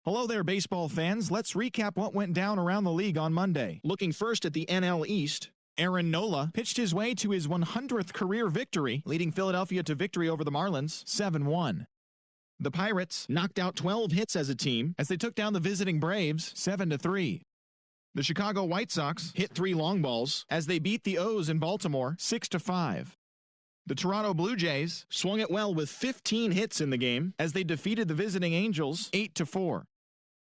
Hello there, baseball fans. Let's recap what went down around the league on Monday. Looking first at the NL East, Aaron Nola pitched his way to his 100th career victory, leading Philadelphia to victory over the Marlins 7-1. The Pirates knocked out 12 hits as a team as they took down the visiting Braves 7-3. The Chicago White Sox hit 3 long balls as they beat the O's in Baltimore 6-5. The Toronto Blue Jays swung it well with 15 hits in the game as they defeated the visiting Angels 8-4.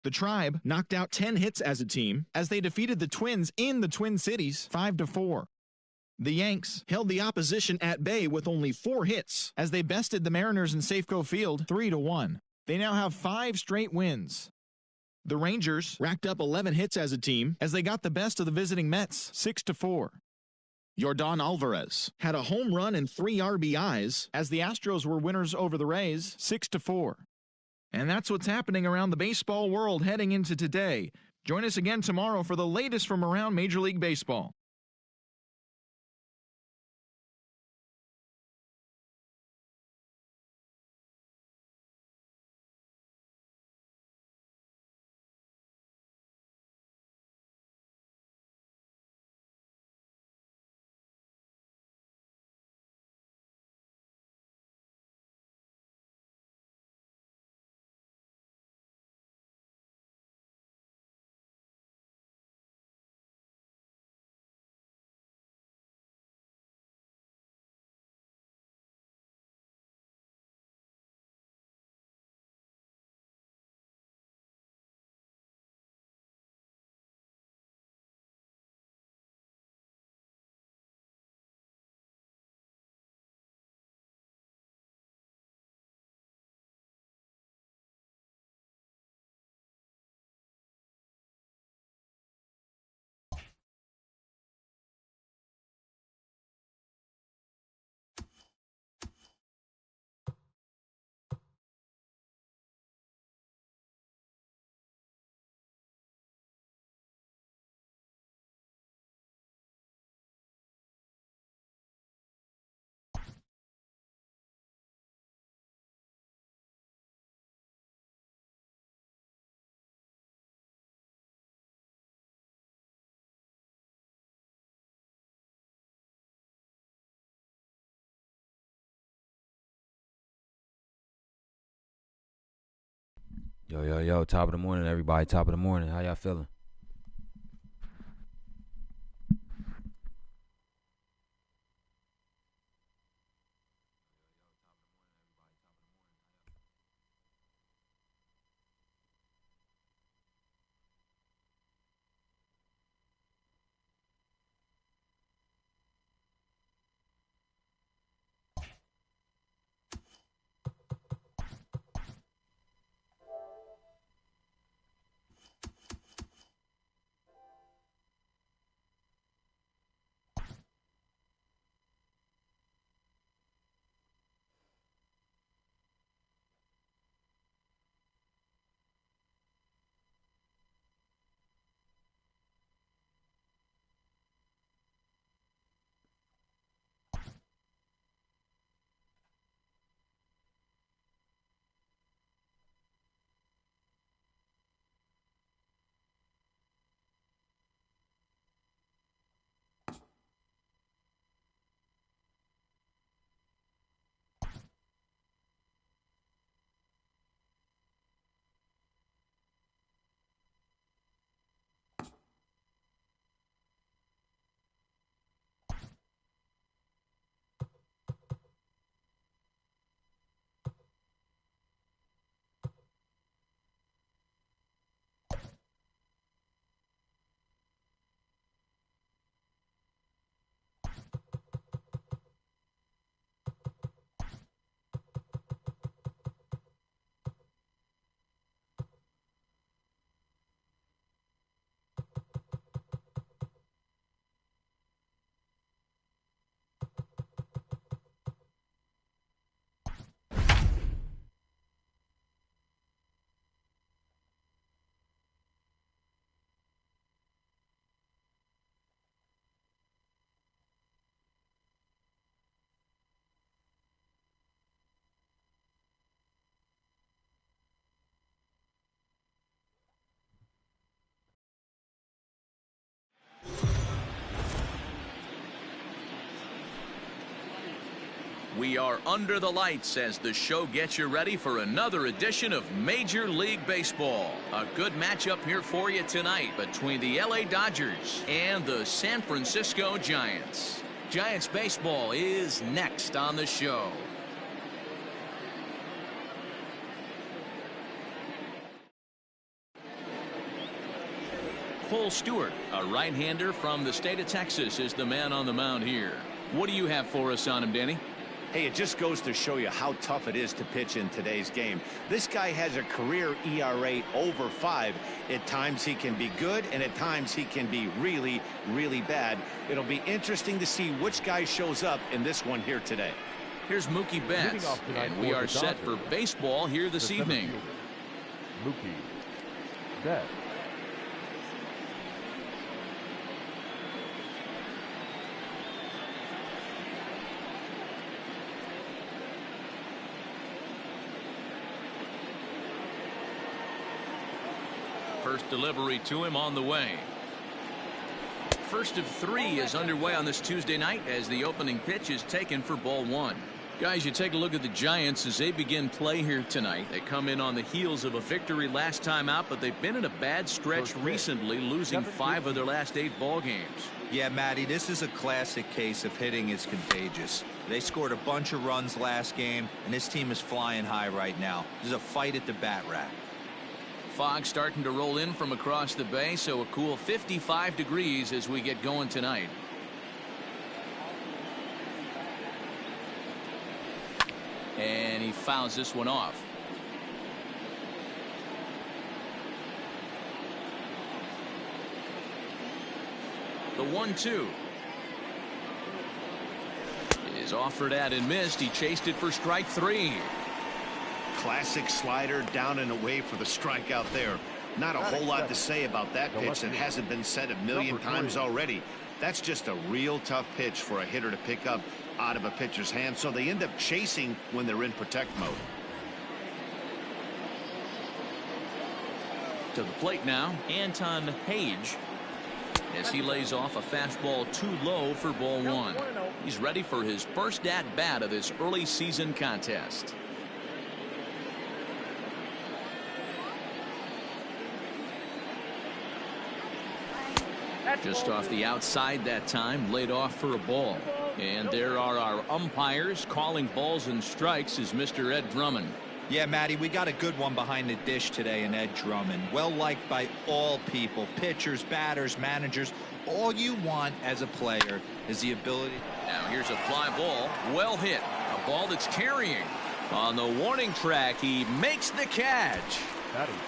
The Tribe knocked out 10 hits as a team as they defeated the Twins in the Twin Cities 5-4. The Yanks held the opposition at bay with only 4 hits as they bested the Mariners in Safeco Field 3-1. They now have 5 straight wins. The Rangers racked up 11 hits as a team as they got the best of the visiting Mets 6-4. Yordan Alvarez had a home run and 3 RBIs as the Astros were winners over the Rays 6-4. And that's what's happening around the baseball world heading into today. Join us again tomorrow for the latest from around Major League Baseball. Yo, top of the morning, everybody. Top of the morning. How y'all feeling? We are under the lights as the show gets you ready for another edition of Major League Baseball. A good matchup here for you tonight between the LA Dodgers and the San Francisco Giants. Giants baseball is next on the show. Cole Stewart, a right-hander from the state of Texas, is the man on the mound here. What do you have for us on him, Danny? Hey, it just goes to show you how tough it is to pitch in today's game. This guy has a career ERA over 5. At times he can be good, and at times he can be really, really bad. It'll be interesting to see which guy shows up in this one here today. Here's Mookie Betts, and we are set for baseball here this evening. Mookie Betts. First delivery to him on the way. First of 3 is underway on this Tuesday night as the opening pitch is taken for ball 1. Guys, you take a look at the Giants as they begin play here tonight. They come in on the heels of a victory last time out, but they've been in a bad stretch recently, losing 5 of their last 8 ball games. Yeah, Matty, this is a classic case of hitting is contagious. They scored a bunch of runs last game, and this team is flying high right now. There's a fight at the bat rack. Fog starting to roll in from across the bay, so a cool 55 degrees as we get going tonight. And he fouls this one off. The 1-2 is offered at and missed. He chased it for strike 3. Classic slider down and away for the strikeout there. Not a whole lot to say about that pitch that hasn't been said a million times already. That's just a real tough pitch for a hitter to pick up out of a pitcher's hand, so they end up chasing when they're in protect mode. To the plate now, Anton Page, as he lays off a fastball too low for ball 1. He's ready for his first at-bat of this early season contest. Just off the outside that time, laid off for a ball. And there are our umpires calling balls and strikes is Mr. Ed Drummond. Yeah, Matty, we got a good one behind the dish today in Ed Drummond. Well liked by all people, pitchers, batters, managers. All you want as a player is the ability. Now here's a fly ball, well hit. A ball that's carrying. On the warning track, he makes the catch.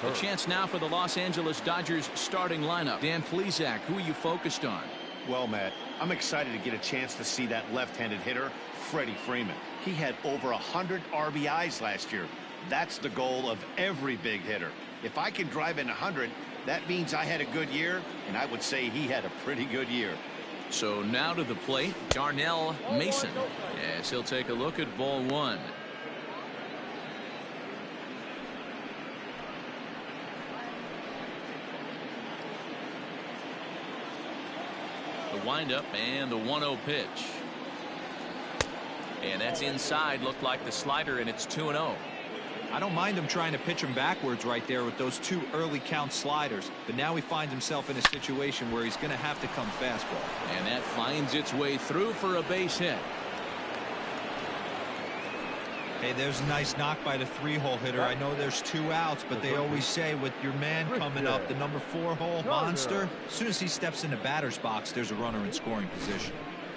A chance now for the Los Angeles Dodgers starting lineup. Dan Plesac, who are you focused on? Well, Matt, I'm excited to get a chance to see that left-handed hitter, Freddie Freeman. He had over 100 RBIs last year. That's the goal of every big hitter. If I can drive in 100, that means I had a good year, and I would say he had a pretty good year. So now to the plate, Darnell Mason, as he'll take a look at ball 1. The windup and the 1-0 pitch. And that's inside. Looked like the slider, and it's 2-0. I don't mind him trying to pitch him backwards right there with those 2 early count sliders, but now he finds himself in a situation where he's going to have to come fastball. And that finds its way through for a base hit. Hey, there's a nice knock by the 3-hole hitter. I know there's 2 outs, but they always say with your man coming up, the number 4-hole monster, as soon as he steps in the batter's box, there's a runner in scoring position.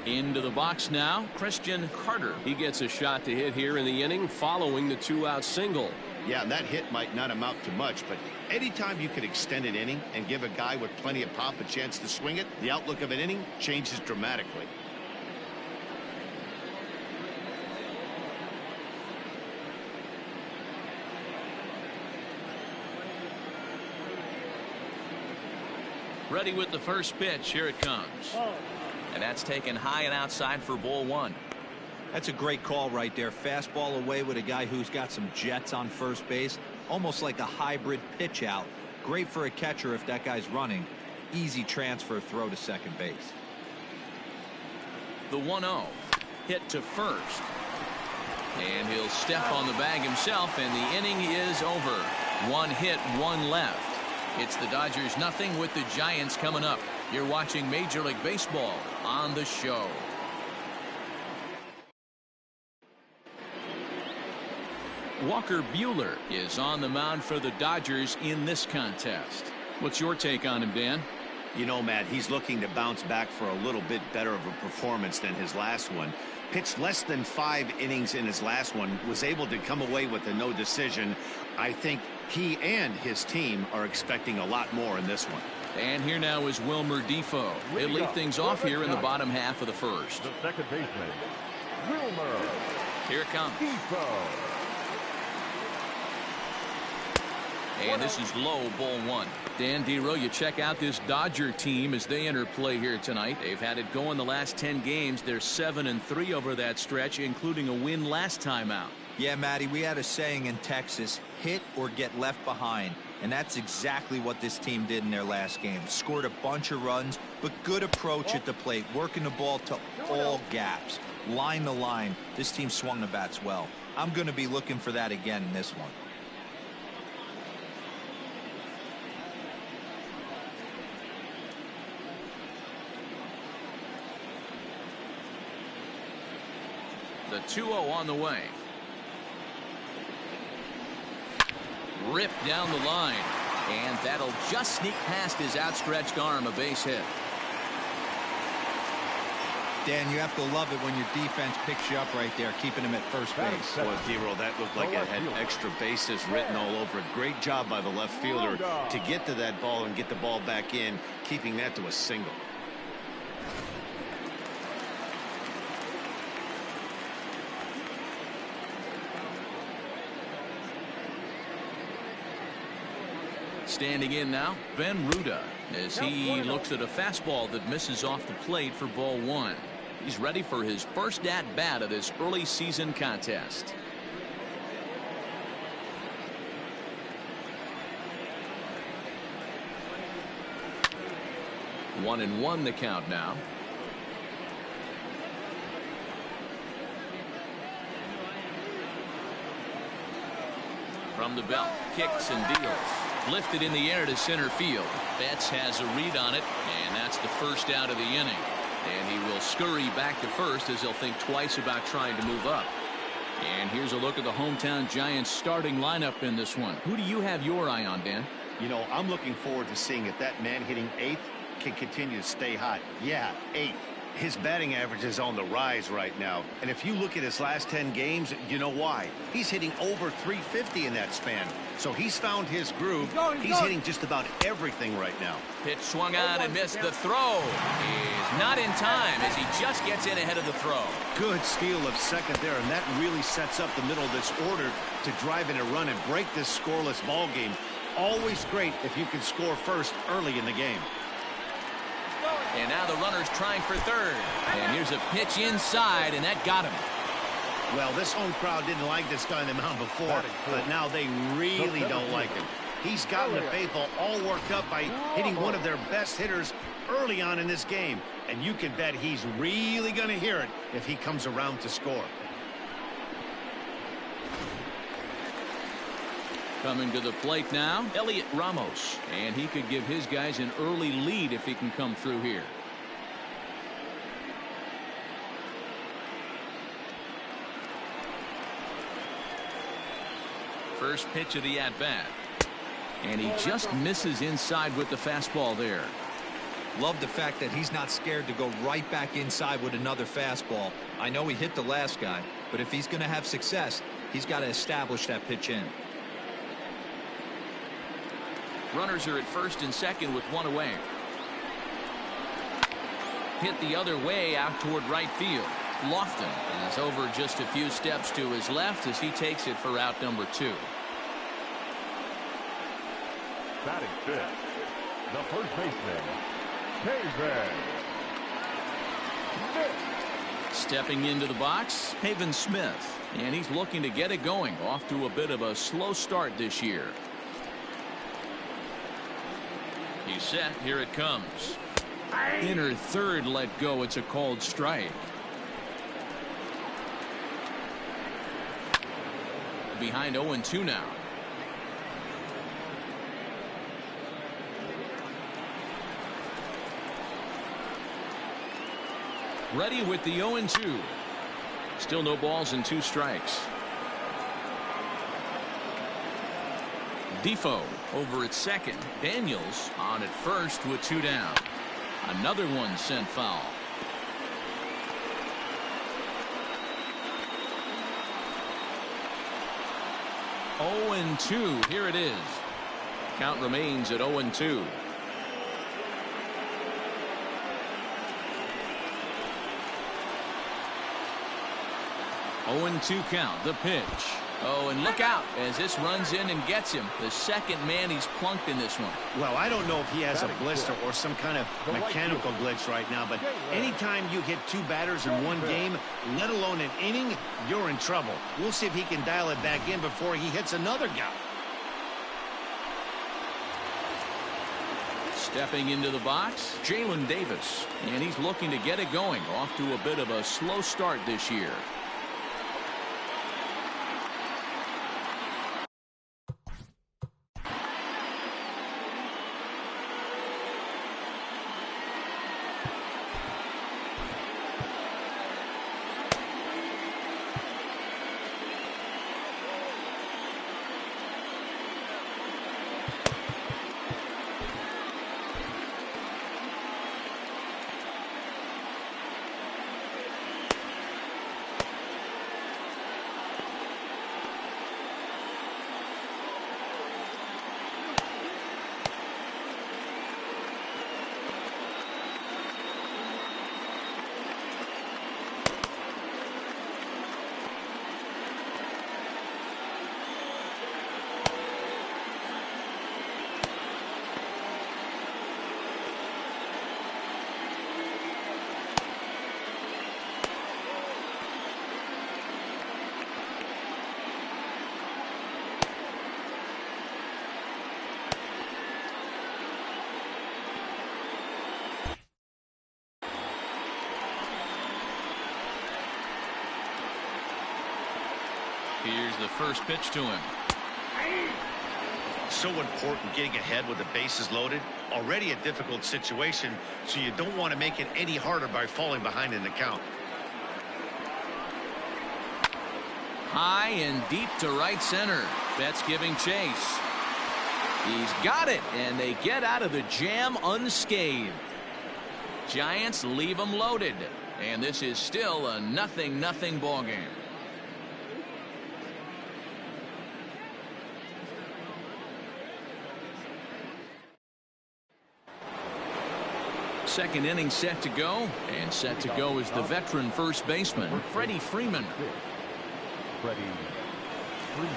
Into the box now, Christian Carter. He gets a shot to hit here in the inning following the 2-out single. Yeah, and that hit might not amount to much, but anytime you can extend an inning and give a guy with plenty of pop a chance to swing it, the outlook of an inning changes dramatically. Ready with the first pitch. Here it comes. And that's taken high and outside for ball 1. That's a great call right there. Fastball away with a guy who's got some jets on first base. Almost like a hybrid pitch out. Great for a catcher if that guy's running. Easy transfer throw to second base. The 1-0. Hit to first. And he'll step on the bag himself, and the inning is over. 1 hit, 1 left. It's the Dodgers nothing with the Giants coming up. You're watching Major League Baseball on the show. Walker Buehler is on the mound for the Dodgers in this contest. What's your take on him, Dan? You know, Matt, he's looking to bounce back for a little bit better of a performance than his last one. Pitched less than 5 innings in his last one, was able to come away with a no decision. I think he and his team are expecting a lot more in this one. And here now is Wilmer Defoe. He'll lead things off here in the bottom half of the first. The second baseman, Wilmer. Here it comes. Defoe. And this is low, ball 1. Dan Dero, you check out this Dodger team as they enter play here tonight. They've had it going the last 10 games. They're 7-3 over that stretch, including a win last time out. Yeah, Matty, we had a saying in Texas, hit or get left behind. And that's exactly what this team did in their last game. Scored a bunch of runs, but good approach at the plate, working the ball to all gaps. Line the line. This team swung the bats well. I'm going to be looking for that again in this one. The 2-0 on the way. Ripped down the line. And that'll just sneak past his outstretched arm, a base hit. Dan, you have to love it when your defense picks you up right there, keeping him at first base. Boy, Dero, that looked like it had extra bases written all over it. Great job by the left fielder to get to that ball and get the ball back in, keeping that to a single. Standing in now, Ben Ruda, as he looks at a fastball that misses off the plate for ball 1. He's ready for his first at-bat of this early season contest. One and one the count now. From the belt, kicks and deals. Lifted in the air to center field. Betts has a read on it, and that's the first out of the inning. And he will scurry back to first as he'll think twice about trying to move up. And here's a look at the hometown Giants starting lineup in this one. Who do you have your eye on, Dan? You know, I'm looking forward to seeing if that man hitting 8th can continue to stay hot. Yeah, 8th. His batting average is on the rise right now. And if you look at his last 10 games, you know why. He's hitting over 350 in that span. So he's found his groove. He's hitting just about everything right now. Pitch swung on and missed. The throw is not in time as he just gets in ahead of the throw. Good steal of second there, and that really sets up the middle of this order to drive in a run and break this scoreless ball game. Always great if you can score first early in the game. And now the runner's trying for third. And here's a pitch inside, and that got him. Well, this home crowd didn't like this guy on the mound before, but now they really don't like him. He's gotten the faithful all worked up by hitting one of their best hitters early on in this game. And you can bet he's really going to hear it if he comes around to score. Coming to the plate now, Elliot Ramos. And he could give his guys an early lead if he can come through here. First pitch of the at-bat. And he just misses inside with the fastball there. Love the fact that he's not scared to go right back inside with another fastball. I know he hit the last guy, but if he's going to have success, he's got to establish that pitch in. Runners are at first and second with one away. Hit the other way out toward right field. Lofton is over just a few steps to his left as he takes it for out number 2. Batting fifth, the first baseman, Haven. Stepping into the box, Haven Smith. And he's looking to get it going. Off to a bit of a slow start this year. He's set. Here it comes. Inner third let go. It's a called strike. behind 0-2 now. Ready with the 0-2. Still no balls and 2 strikes. Defoe over at second. Daniels on at first with 2 down. Another one sent foul. 0-2. Here it is. Count remains at 0-2. Oh, 2 count. The pitch. Oh, and look out as this runs in and gets him. The second man he's plunked in this one. Well, I don't know if he has a blister or some kind of mechanical glitch right now, but anytime you hit 2 batters in one game, let alone an inning, you're in trouble. We'll see if he can dial it back in before he hits another guy. Stepping into the box, Jalen Davis, and he's looking to get it going. Off to a bit of a slow start this year. Here's the first pitch to him. So important getting ahead with the bases loaded. Already a difficult situation, so you don't want to make it any harder by falling behind in the count. High and deep to right center. Betts giving chase. He's got it, and they get out of the jam unscathed. Giants leave them loaded, and this is still a 0-0 ball game. Second inning set to go, and set to go is the veteran first baseman, Freddie Freeman. Freddie Freeman.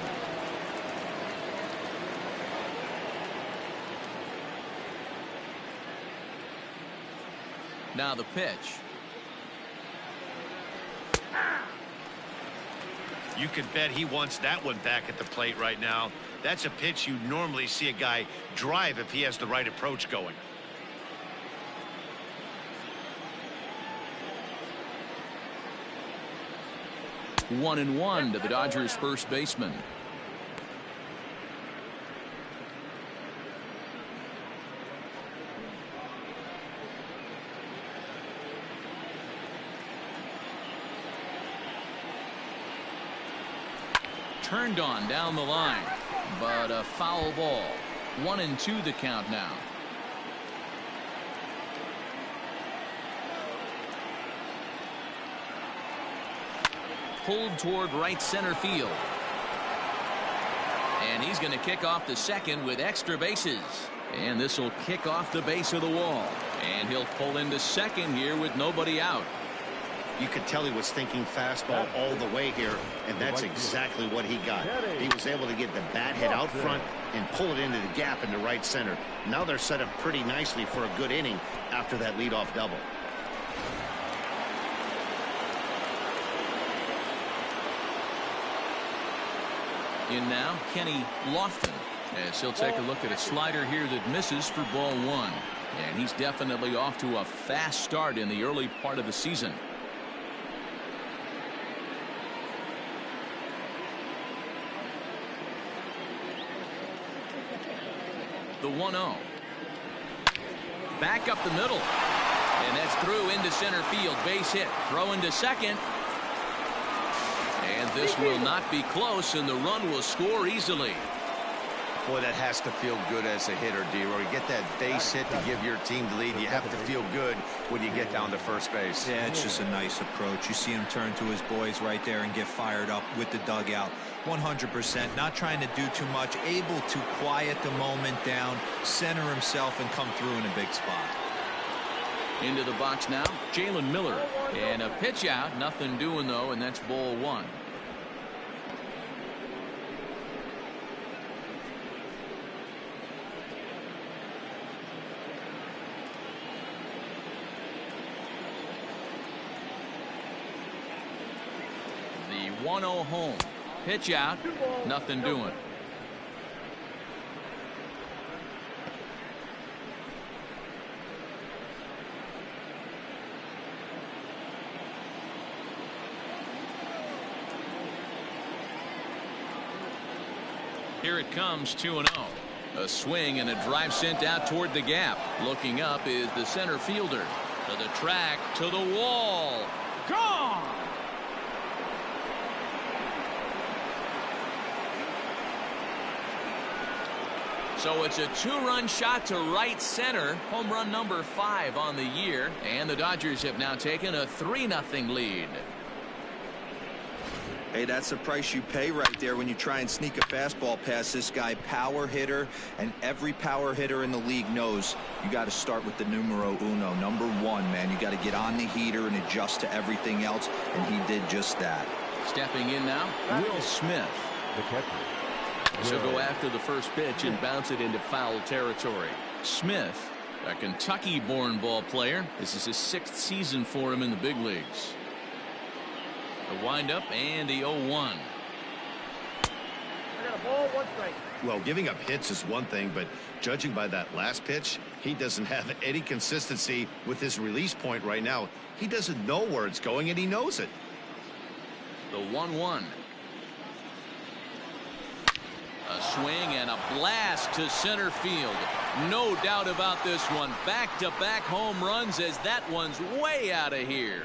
Now the pitch. You can bet he wants that one back at the plate right now. That's a pitch you normally see a guy drive if he has the right approach going. 1-1 to the Dodgers first baseman. Turned on down the line, but a foul ball. 1-2 the count now. Pulled toward right center field. And he's going to kick off the second with extra bases. And this will kick off the base of the wall. And he'll pull into second here with nobody out. You could tell he was thinking fastball all the way here, and that's exactly what he got. He was able to get the bat head out front and pull it into the gap into right center. Now they're set up pretty nicely for a good inning after that leadoff double. In now, Kenny Lofton, as he'll take a look at a slider here that misses for ball 1. And he's definitely off to a fast start in the early part of the season. The 1-0. Back up the middle. And that's through into center field. Base hit. Throw into second. And this will not be close, and the run will score easily. Boy, that has to feel good as a hitter, D-Roy. You get that base hit to give your team the lead. You have to feel good when you get down to first base. Yeah, it's just a nice approach. You see him turn to his boys right there and get fired up with the dugout. 100%, not trying to do too much, able to quiet the moment down, center himself, and come through in a big spot. Into the box now, Jalen Miller. And a pitch out, nothing doing though, and that's ball 1. The 1-0 home. Pitch out, nothing doing. Here it comes, 2-0. A swing and a drive sent out toward the gap. Looking up is the center fielder. To the track, to the wall. Gone! So it's a 2-run shot to right center. Home run number 5 on the year. And the Dodgers have now taken a 3-0 lead. Hey, that's the price you pay right there when you try and sneak a fastball past this guy. Power hitter, and every power hitter in the league knows you got to start with the numero uno, number 1, man. You got to get on the heater and adjust to everything else, and he did just that. Stepping in now, Will Smith. The catcher. She'll go after the first pitch and bounce it into foul territory. Smith, a Kentucky-born ball player. This is his 6th season for him in the big leagues. The windup and the 0-1. Well, giving up hits is one thing, but judging by that last pitch, he doesn't have any consistency with his release point right now. He doesn't know where it's going, and he knows it. The 1-1. A swing and a blast to center field. No doubt about this one. Back-to-back home runs as that one's way out of here.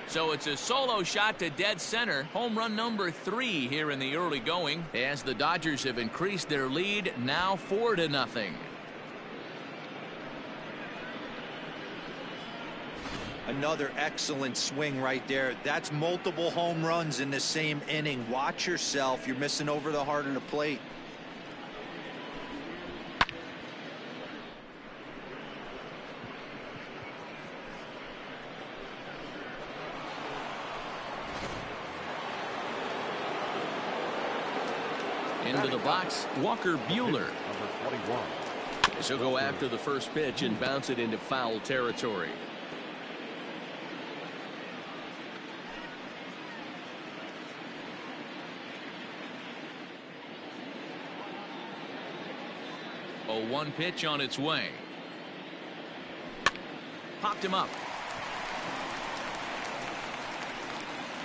So it's a solo shot to dead center. Home run number 3 here in the early going, as the Dodgers have increased their lead now 4-0. Another excellent swing right there. That's multiple home runs in the same inning. Watch yourself. You're missing over the heart of the plate. Into the box, Walker Buehler. Number 21. She'll go after the first pitch and bounce it into foul territory. A 1 pitch on its way. Popped him up.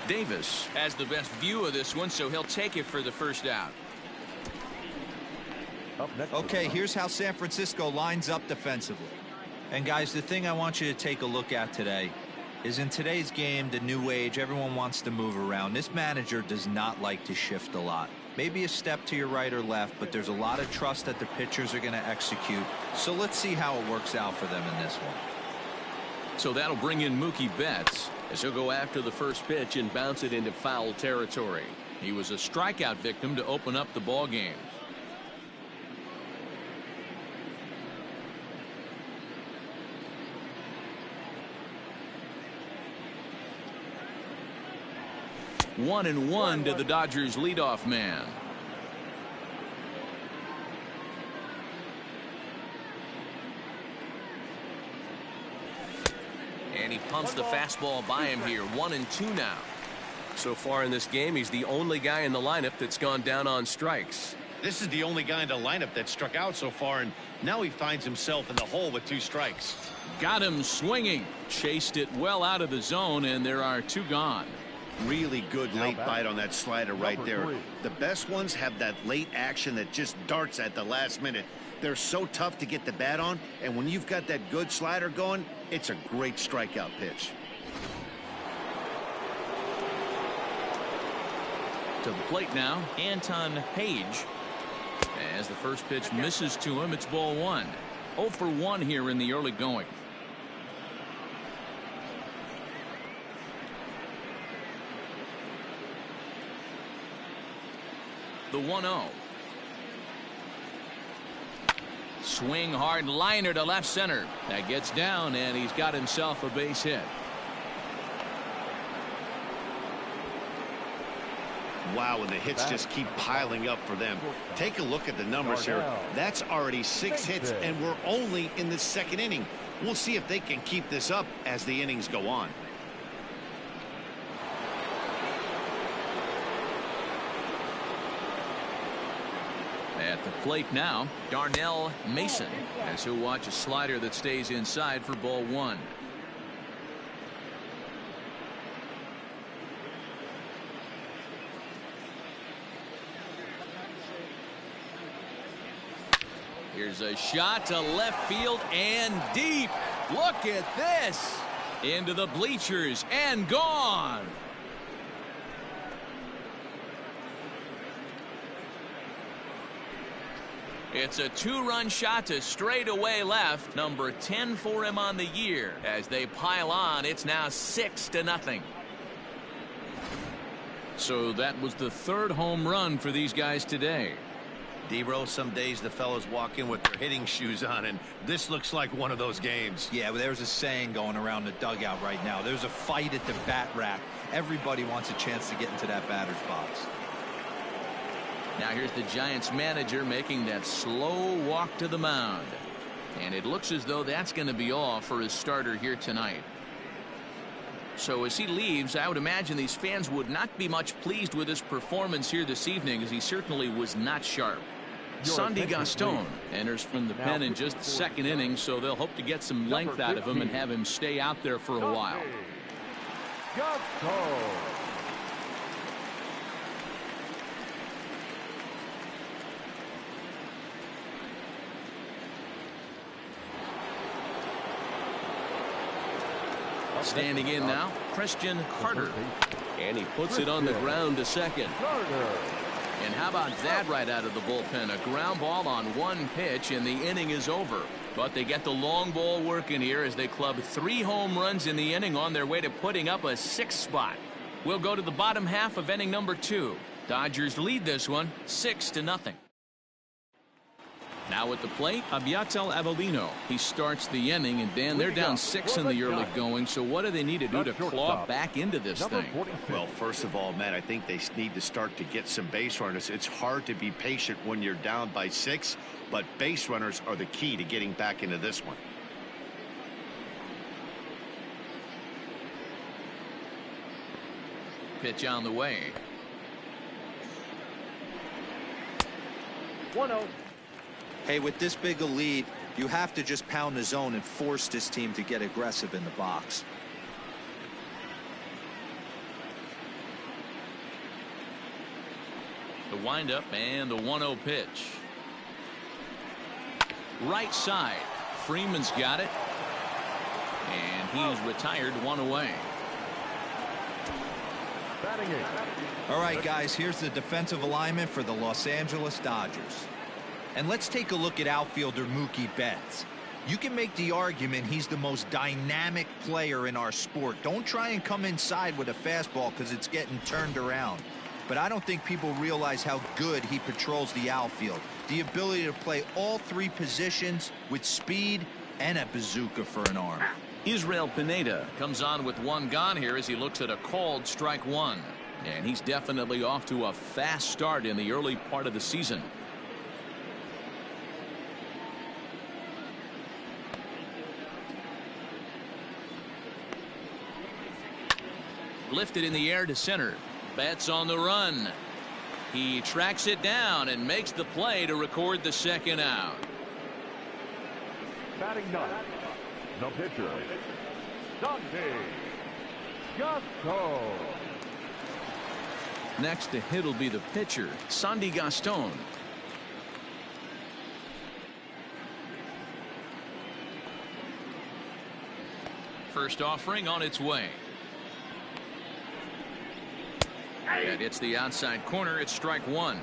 Davis has the best view of this one, so he'll take it for the first out. Up next. Okay, here's how San Francisco lines up defensively. And guys, the thing I want you to take a look at today is in today's game, the new age, everyone wants to move around. This manager does not like to shift a lot. Maybe a step to your right or left, but there's a lot of trust that the pitchers are going to execute. So let's see how it works out for them in this one. So that'll bring in Mookie Betts, as he'll go after the first pitch and bounce it into foul territory. He was a strikeout victim to open up the ball game. One and one to the Dodgers leadoff man. And he pumps the fastball by him here. 1-2 now. So far in this game, he's the only guy in the lineup that's gone down on strikes. This is the only guy in the lineup that struck out so far, and now he finds himself in the hole with 2 strikes. Got him swinging. Chased it well out of the zone, and there are 2 gone. Really good late bite on that slider right there. The best ones have that late action that just darts at the last minute. They're so tough to get the bat on, and when you've got that good slider going, it's a great strikeout pitch. To the plate now, Anton Page. As the first pitch misses to him, it's ball one. 0 for 1 here in the early going. The 1-0. Swing hard liner to left center. That gets down, and he's got himself a base hit. Wow, and the hits just keep piling up for them. Take a look at the numbers here. That's already 6 hits, and we're only in the second inning. We'll see if they can keep this up as the innings go on. At the plate now, Darnell Mason, as he'll watch a slider that stays inside for ball one. Here's a shot to left field and deep. Look at this. Into the bleachers and gone. It's a 2-run shot to straightaway left. Number 10 for him on the year. As they pile on, it's now 6-0. So that was the 3rd home run for these guys today. D-Rose, some days the fellows walk in with their hitting shoes on, and this looks like one of those games. Yeah, but there's a saying going around the dugout right now. There's a fight at the bat rack. Everybody wants a chance to get into that batter's box. Now here's the Giants manager making that slow walk to the mound. And it looks as though that's going to be all for his starter here tonight. So as he leaves, I would imagine these fans would not be much pleased with his performance here this evening, as he certainly was not sharp. Sandy Gaston enters from the pen in just the 2nd inning, so they'll hope to get some length out of him and have him stay out there for a while. Standing in now, Christian Carter. And he puts it on the ground to second. And how about that right out of the bullpen? A ground ball on one pitch, and the inning is over. But they get the long ball working here as they club 3 home runs in the inning on their way to putting up a 6th spot. We'll go to the bottom half of inning number 2. Dodgers lead this one 6-0. Now at the plate, Abiatel Avelino. He starts the inning, and Dan, they're down 6 in the early going, so what do they need to do to claw back into this thing? Well, first of all, Matt, I think they need to start to get some base runners. It's hard to be patient when you're down by 6, but base runners are the key to getting back into this one. Pitch on the way. 1-0. Hey, with this big a lead, you have to just pound the zone and force this team to get aggressive in the box. The windup and the 1-0 pitch. Right side. Freeman's got it. And he's retired 1 away. All right, guys, here's the defensive alignment for the Los Angeles Dodgers. And let's take a look at outfielder Mookie Betts. You can make the argument he's the most dynamic player in our sport. Don't try and come inside with a fastball because it's getting turned around. But I don't think people realize how good he patrols the outfield. The ability to play all 3 positions with speed and a bazooka for an arm. Israel Pineda comes on with 1 gone here as he looks at a called strike 1. And he's definitely off to a fast start in the early part of the season. Lifted in the air to center. Betts on the run. He tracks it down and makes the play to record the 2nd out. Batting 9th, the pitcher, Sandy Gaston. Next to hit will be the pitcher, Sandy Gaston. First offering on its way. And it's the outside corner. It's strike one.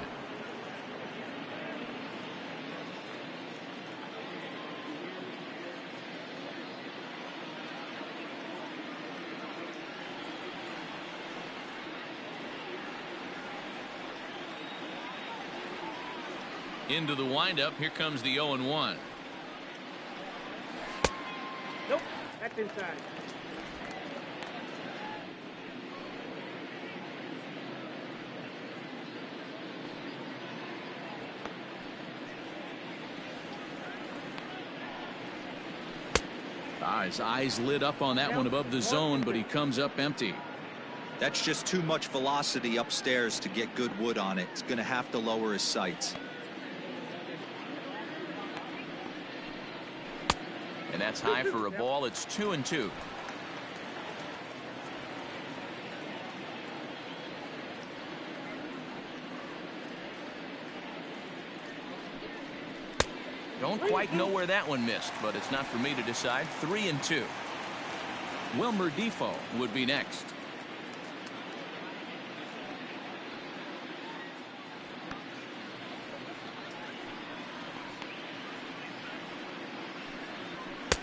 Into the windup. Here comes the 0-1. Nope, that's inside. His eyes lit up on that one above the zone, but he comes up empty. That's just too much velocity upstairs to get good wood on it. It's going to have to lower his sights. And that's high for a ball. It's 2-2. Don't quite know where that one missed, but it's not for me to decide. 3-2. Wilmer Defoe would be next.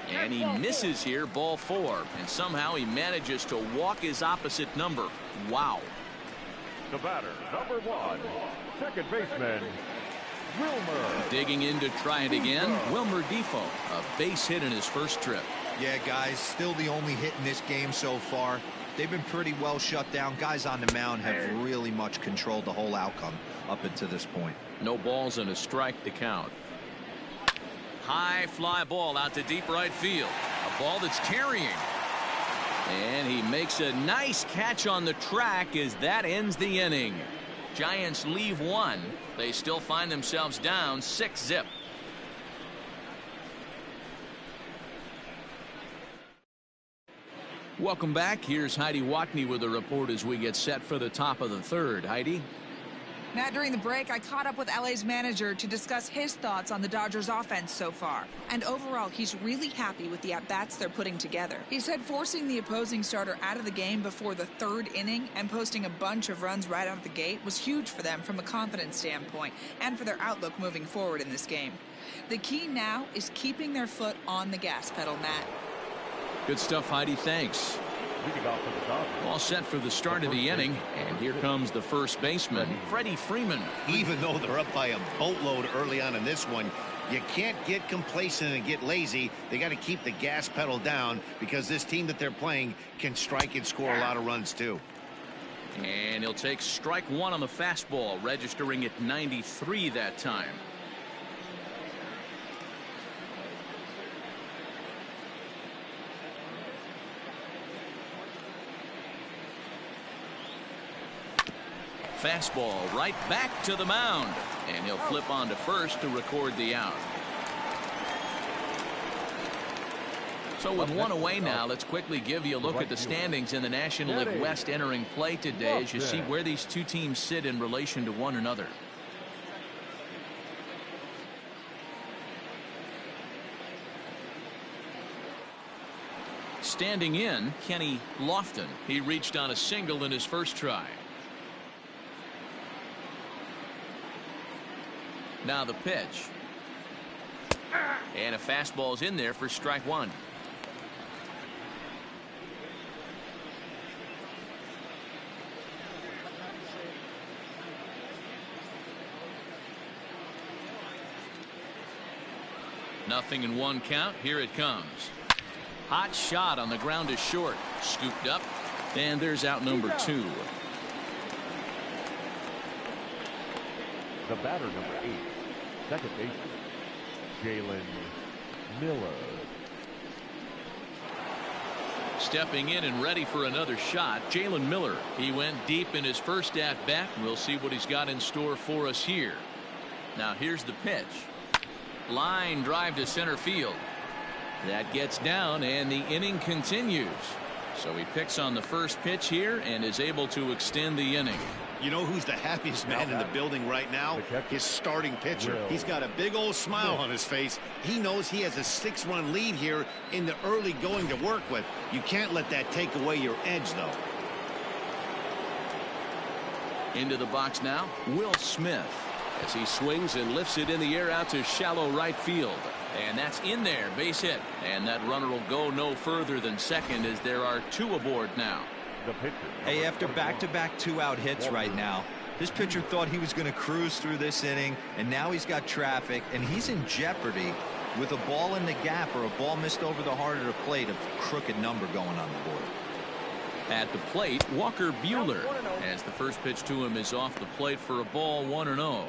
And he misses here, ball 4. And somehow he manages to walk his opposite number. Wow. The batter, number 1, second baseman, Wilmer. Digging in to try it again. Wilmer Defoe, a base hit in his first trip. Yeah, guys, still the only hit in this game so far. They've been pretty well shut down. Guys on the mound have really much controlled the whole outcome up until this point. No balls and a strike to count. High fly ball out to deep right field. A ball that's carrying. And he makes a nice catch on the track as that ends the inning. Giants leave 1. They still find themselves down 6-0. Welcome back. Here's Heidi Watney with a report as we get set for the top of the third. Heidi? Matt, during the break, I caught up with LA's manager to discuss his thoughts on the Dodgers offense so far. And overall, he's really happy with the at-bats they're putting together. He said forcing the opposing starter out of the game before the 3rd inning and posting a bunch of runs right out of the gate was huge for them from a confidence standpoint and for their outlook moving forward in this game. The key now is keeping their foot on the gas pedal, Matt. Good stuff, Heidi. Thanks. Leading off for the Dodgers. All set for the start of the inning, and here comes the first baseman, Freddie Freeman. Even though they're up by a boatload early on in this one, you can't get complacent and get lazy. They got to keep the gas pedal down because this team that they're playing can strike and score a lot of runs too. And he'll take strike 1 on the fastball, registering at 93 that time. Fastball right back to the mound, and he'll flip on to first to record the out. So with 1 away now, let's quickly give you a look at the standings in the National League West entering play today as you see where these two teams sit in relation to one another. Standing in, Kenny Lofton. He reached on a single in his first try. Now the pitch. And a fastball's in there for strike 1. Nothing in 1 count. Here it comes. Hot shot on the ground is short. Scooped up. And there's out number 2. The batter, number 8, second baseman, Jalen Miller. Stepping in and ready for another shot, Jalen Miller. He went deep in his first at-bat. We'll see what he's got in store for us here. Now here's the pitch. Line drive to center field. That gets down, and the inning continues. So he picks on the first pitch here and is able to extend the inning. You know who's the happiest man in the building right now? His starting pitcher. He's got a big old smile on his face. He knows he has a 6-run lead here in the early going to work with. You can't let that take away your edge, though. Into the box now, Will Smith, as he swings and lifts it in the air out to shallow right field. And that's in there, base hit. And that runner will go no further than second as there are 2 aboard now. Hey, after back-to-back 2-out hits right now, this pitcher thought he was going to cruise through this inning, and now he's got traffic, and he's in jeopardy with a ball in the gap or a ball missed over the heart of the plate, a crooked number going on the board. At the plate, Walker Buehler, as the first pitch to him is off the plate for a ball, 1-0.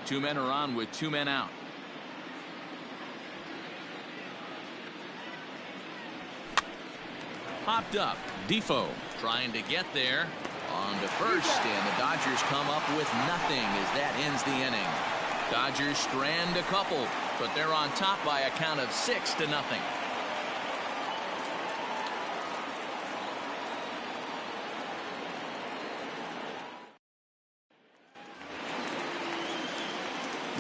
Two men are on with 2 men out. Popped up. Defoe trying to get there on to first, and the Dodgers come up with nothing as that ends the inning. Dodgers strand a couple, but they're on top by a count of 6-0.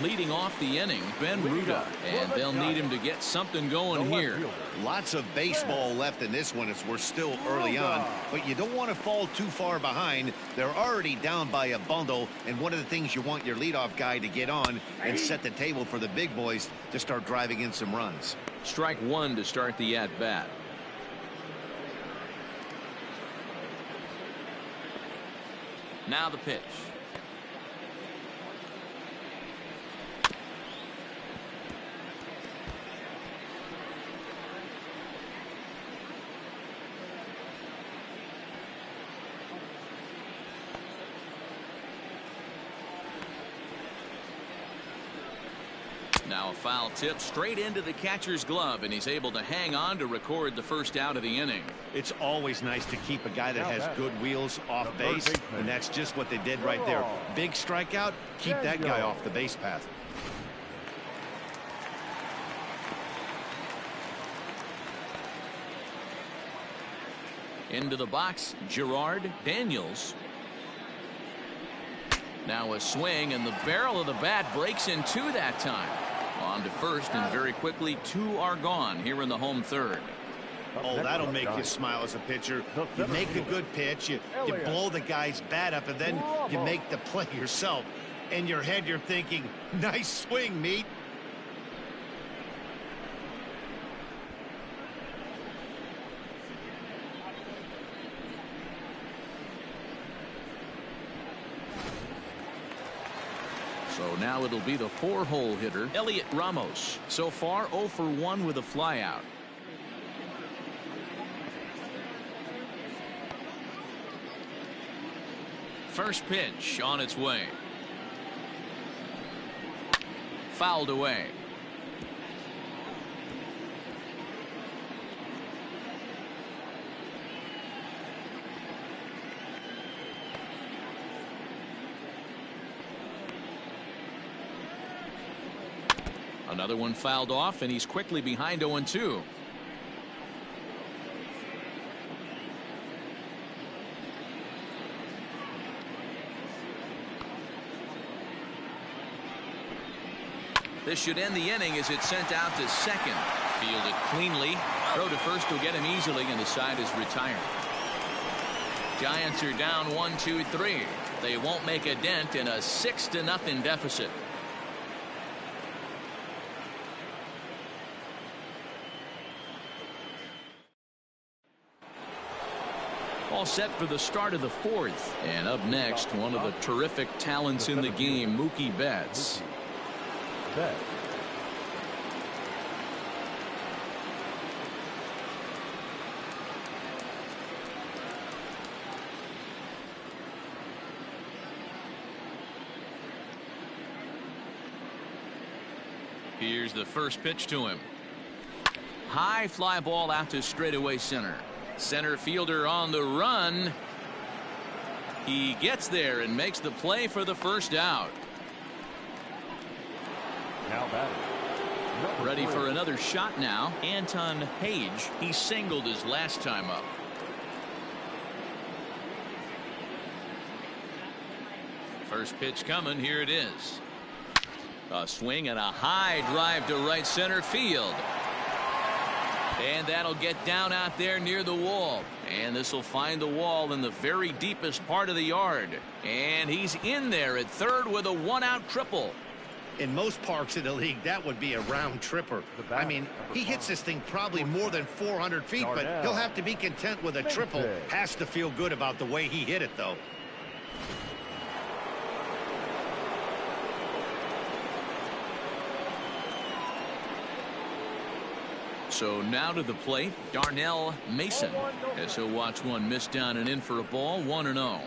Leading off the inning, Ben Ruda, and they'll need him to get something going here. Lots of baseball left in this one as we're still early on, but you don't want to fall too far behind. They're already down by a bundle, and one of the things you want your leadoff guy to get on and set the table for the big boys to start driving in some runs. Strike 1 to start the at-bat. Now the pitch. Now a foul tip straight into the catcher's glove, and he's able to hang on to record the first out of the inning. It's always nice to keep a guy that has good wheels off base, and that's just what they did right there. Big strikeout, keep that guy off the base path. Into the box, Gerard Daniels. Now a swing, and the barrel of the bat breaks in 2 that time. On to first, and very quickly 2 are gone here in the home third. Oh, that'll make you smile as a pitcher. You make a good pitch, you blow the guy's bat up, and then you make the play yourself. In your head, you're thinking, nice swing, meat. So now it'll be the 4-hole hitter, Elliot Ramos. So far, 0 for 1 with a flyout. First pitch on its way. Fouled away. Another one fouled off, and he's quickly behind 0-2. This should end the inning as it's sent out to second. Fielded cleanly. Throw to first will get him easily, and the side is retired. Giants are down 1-2-3. They won't make a dent in a 6-0 deficit. All set for the start of the 4th. And up next, one of the terrific talents in the game, Mookie Betts. Here's the first pitch to him. High fly ball out to straightaway center. Center fielder on the run. He gets there and makes the play for the first out. Now batting, Ready for another shot now. Anton Page. He singled his last time up. First pitch coming. Here it is. A swing and a high drive to right center field. And that'll get down out there near the wall. And this will find the wall in the very deepest part of the yard. And he's in there at third with a one-out triple. In most parks in the league, that would be a round tripper. I mean, he hits this thing probably more than 400 feet, but he'll have to be content with a triple. Has to feel good about the way he hit it, though. So now to the plate, Darnell Mason, as he'll watch one miss down and in for a ball, 1-0.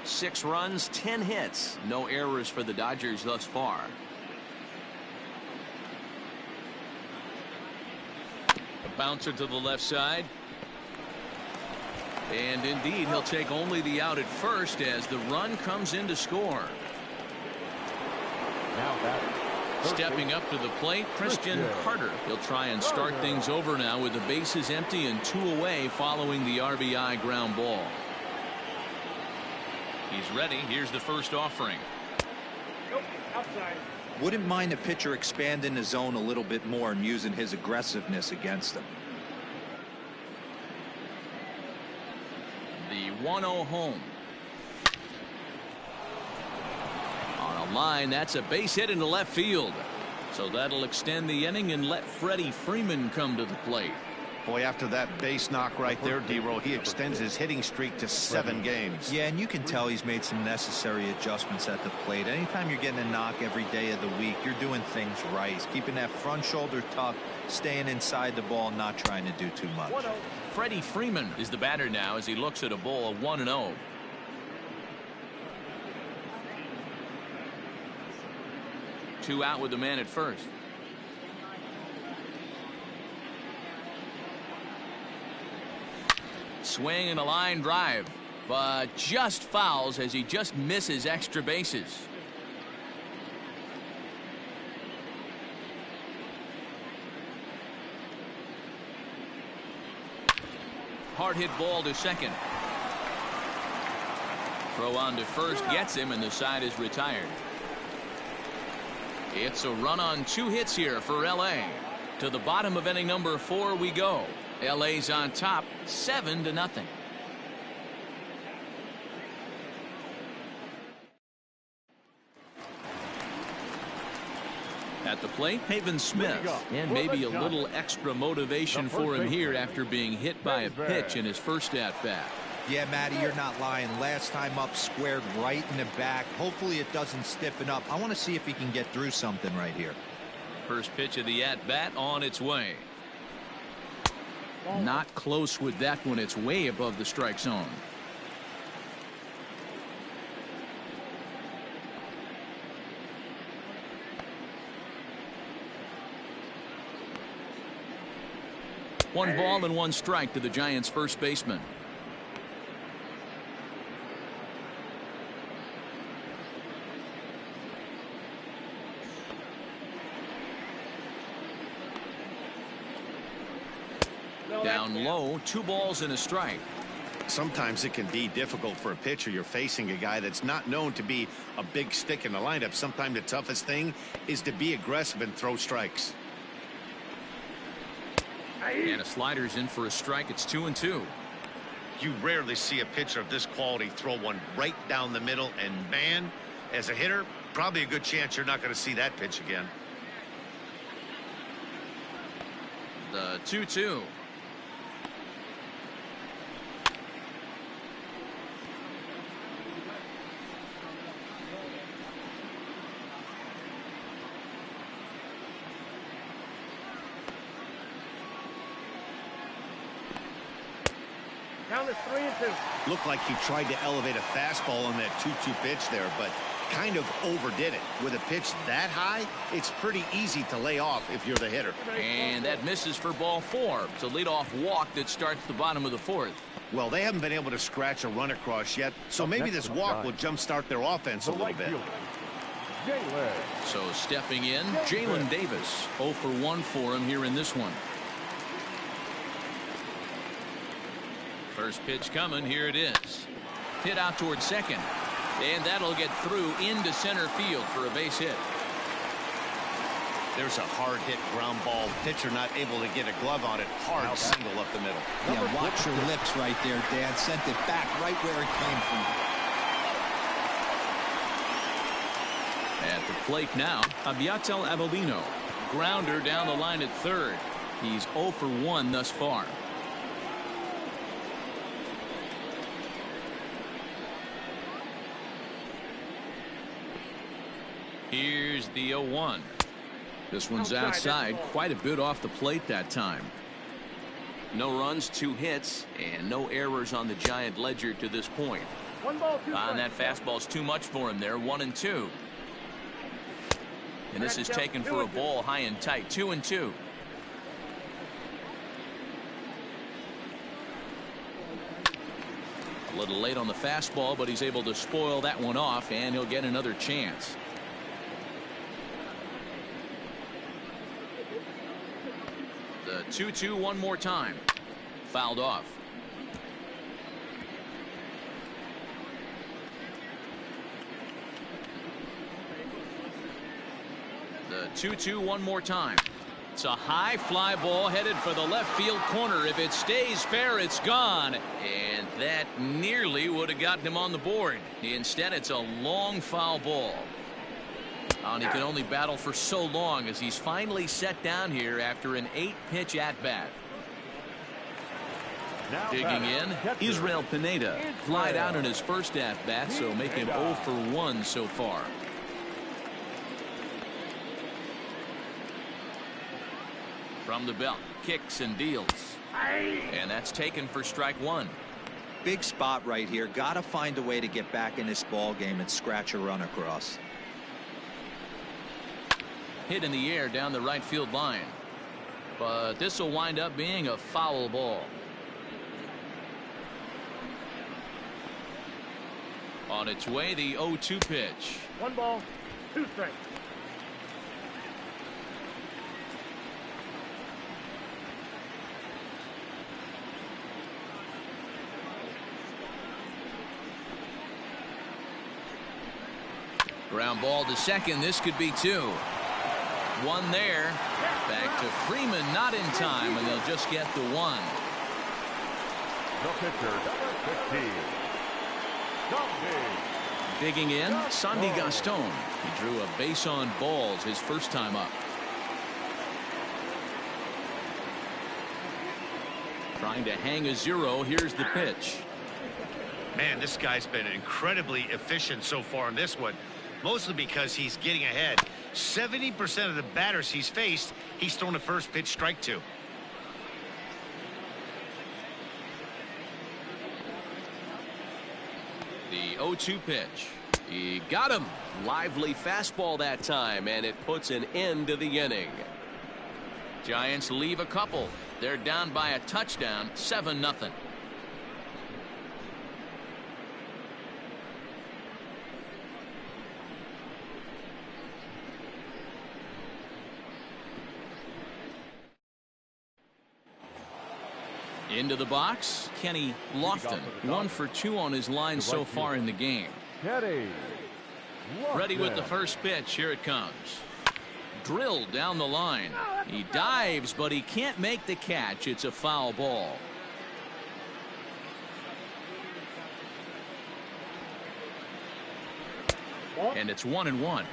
Six runs, 10 hits. No errors for the Dodgers thus far. A bouncer to the left side. And indeed, he'll take only the out at first as the run comes in to score. Stepping up to the plate, Christian Carter. He'll try and start things over now with the bases empty and 2 away following the RBI ground ball. He's ready. Here's the first offering. Nope, outside. Wouldn't mind a pitcher expanding the zone a little bit more and using his aggressiveness against him. The 1-0 home. On a line, that's a base hit into left field. So that'll extend the inning and let Freddie Freeman come to the plate. Boy, after that base knock right there, D-Row, he extends his hitting streak to 7 games. Yeah, and you can tell he's made some necessary adjustments at the plate. Anytime you're getting a knock every day of the week, you're doing things right. He's keeping that front shoulder tucked, staying inside the ball, not trying to do too much. Freddie Freeman is the batter now as he looks at a ball 1-0. Two out with the man at first. Swing and a line drive, but just fouls as he just misses extra bases. Hard hit ball to second. Throw on to first gets him, and the side is retired. It's a run on 2 hits here for LA. To the bottom of inning number 4 we go. LA's on top 7-0. At the plate, Pavin Smith, and maybe a little extra motivation for him here after being hit by a pitch in his first at-bat. Yeah, Matty, you're not lying. Last time up, squared right in the back. Hopefully it doesn't stiffen up. I want to see if he can get through something right here. First pitch of the at-bat on its way. Not close with that one. It's way above the strike zone. One ball and 1 strike to the Giants' first baseman. Down low, 2 balls and a strike. Sometimes it can be difficult for a pitcher. You're facing a guy that's not known to be a big stick in the lineup. Sometimes the toughest thing is to be aggressive and throw strikes. And a slider's in for a strike. It's 2-2. You rarely see a pitcher of this quality throw one right down the middle, and man, as a hitter, probably a good chance you're not going to see that pitch again. The 2-2. Count is 3-2. Looked like he tried to elevate a fastball on that 2-2 pitch there, but kind of overdid it. With a pitch that high, it's pretty easy to lay off if you're the hitter. And that misses for ball 4. It's a leadoff walk that starts the bottom of the 4th. Well, they haven't been able to scratch a run across yet, so maybe this walk will jumpstart their offense a little bit. So stepping in, Jalen Davis. 0 for 1 for him here in this one. First pitch coming. Here it is. Hit out towards second. And that'll get through into center field for a base hit. There's a hard hit ground ball. Pitcher not able to get a glove on it. Hard single up the middle. Yeah, watch your lips right there, Dan. Sent it back right where it came from. At the plate now, Abiatel Abelino. Grounder down the line at third. He's 0 for 1 thus far. Here's the 0-1. This one's outside, quite a bit off the plate that time. No runs, 2 hits, and no errors on the Giant ledger to this point. On that fastball's too much for him there. 1-2. And this is taken for a ball high and tight. 2-2. A little late on the fastball, but he's able to spoil that one off, and he'll get another chance. The 2-2 one more time. Fouled off. The 2-2 one more time. It's a high fly ball headed for the left field corner. If it stays fair, it's gone. And that nearly would have gotten him on the board. Instead, it's a long foul ball. And he can only battle for so long as he's finally set down here after an 8-pitch at-bat. Digging in, Israel Pineda. Flied out in his first at-bat, so make him 0 for 1 so far. From the belt, kicks and deals. And that's taken for strike 1. Big spot right here. Got to find a way to get back in this ball game and scratch a run across. Hit in the air down the right field line. But this will wind up being a foul ball. On its way, the 0-2 pitch. 1 ball, 2 strikes. Ground ball to second. This could be 2. 1 there. Back to Freeman, not in time, and they'll just get the 1. The pitcher, number 15. Digging in, Sandy Gaston. He drew a base on balls his first time up. Trying to hang a 0. Here's the pitch. Man, this guy's been incredibly efficient so far in this one. Mostly because he's getting ahead. 70% of the batters he's faced, he's thrown a first pitch strike to. The 0-2 pitch. He got him. Lively fastball that time, and it puts an end to the inning. Giants leave a couple. They're down by a touchdown, 7-0. Into the box, Kenny Lofton. 1 for 2 on his line so far in the game. Ready with the first pitch. Here it comes. Drilled down the line. He dives, but he can't make the catch. It's a foul ball. And it's 1-1.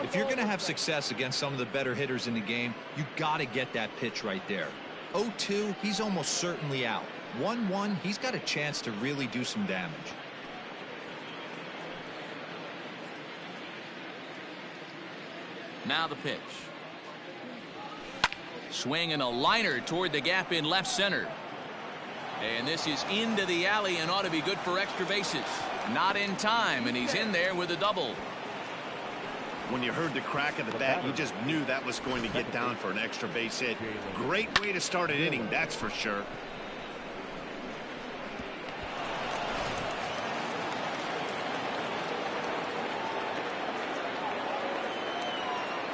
If you're going to have success against some of the better hitters in the game, you got to get that pitch right there. 0-2, he's almost certainly out. 1-1, he's got a chance to really do some damage. Now the pitch. Swing and a liner toward the gap in left center. And this is into the alley and ought to be good for extra bases. Not in time, and he's in there with a double. When you heard the crack of the bat, you just knew that was going to get down for an extra base hit. Great way to start an inning, that's for sure.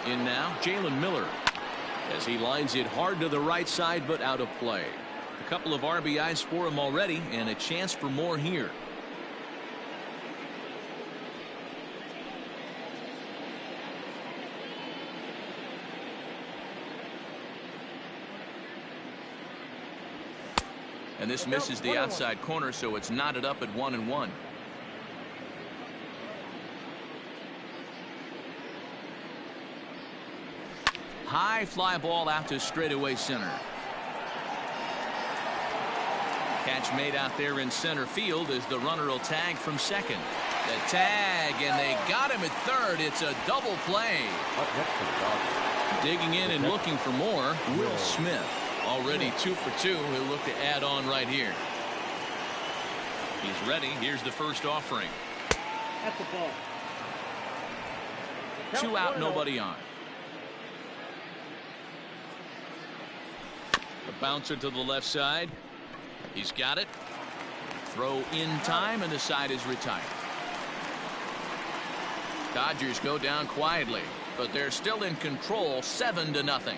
In now, Jalen Miller, as he lines it hard to the right side, but out of play. A couple of RBIs for him already, and a chance for more here. And this misses the outside corner, so it's knotted up at 1-1. High fly ball out to straightaway center. Catch made out there in center field as the runner will tag from second. The tag, and they got him at third. It's a double play. Digging in and looking for more, Will Smith. Already 2 for 2. He'll look to add on right here. He's ready. Here's the first offering. At the ball. 2 out, nobody on. The bouncer to the left side. He's got it. Throw in time, and the side is retired. Dodgers go down quietly, but they're still in control, 7-0.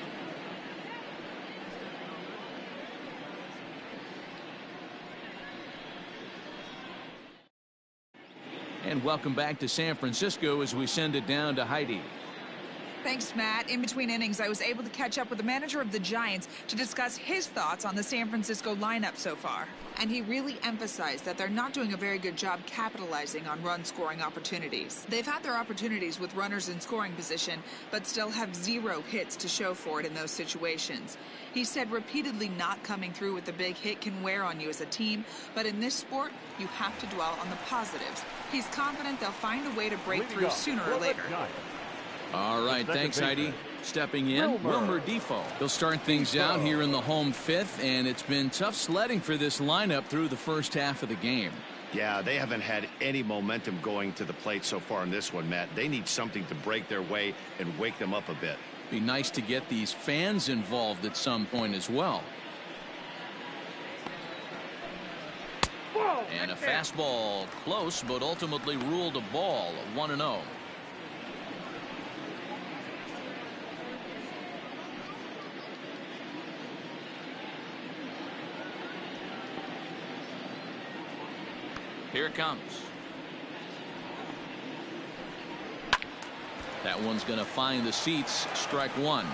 And welcome back to San Francisco as we send it down to Heidi. Thanks, Matt. In between innings, I was able to catch up with the manager of the Giants to discuss his thoughts on the San Francisco lineup so far. And he really emphasized that they're not doing a very good job capitalizing on run-scoring opportunities. They've had their opportunities with runners in scoring position, but still have 0 hits to show for it in those situations. He said repeatedly not coming through with the big hit can wear on you as a team, but in this sport, you have to dwell on the positives. He's confident they'll find a way to break through sooner or later. All right, thanks, Heidi. Stepping in, Wilmer Defoe. He'll start things out here in the home 5th, and it's been tough sledding for this lineup through the first half of the game. Yeah, they haven't had any momentum going to the plate so far in this one, Matt. They need something to break their way and wake them up a bit. Be nice to get these fans involved at some point as well. And a fastball close, but ultimately ruled a ball, 1-0. Here it comes. That one's going to find the seats. Strike 1.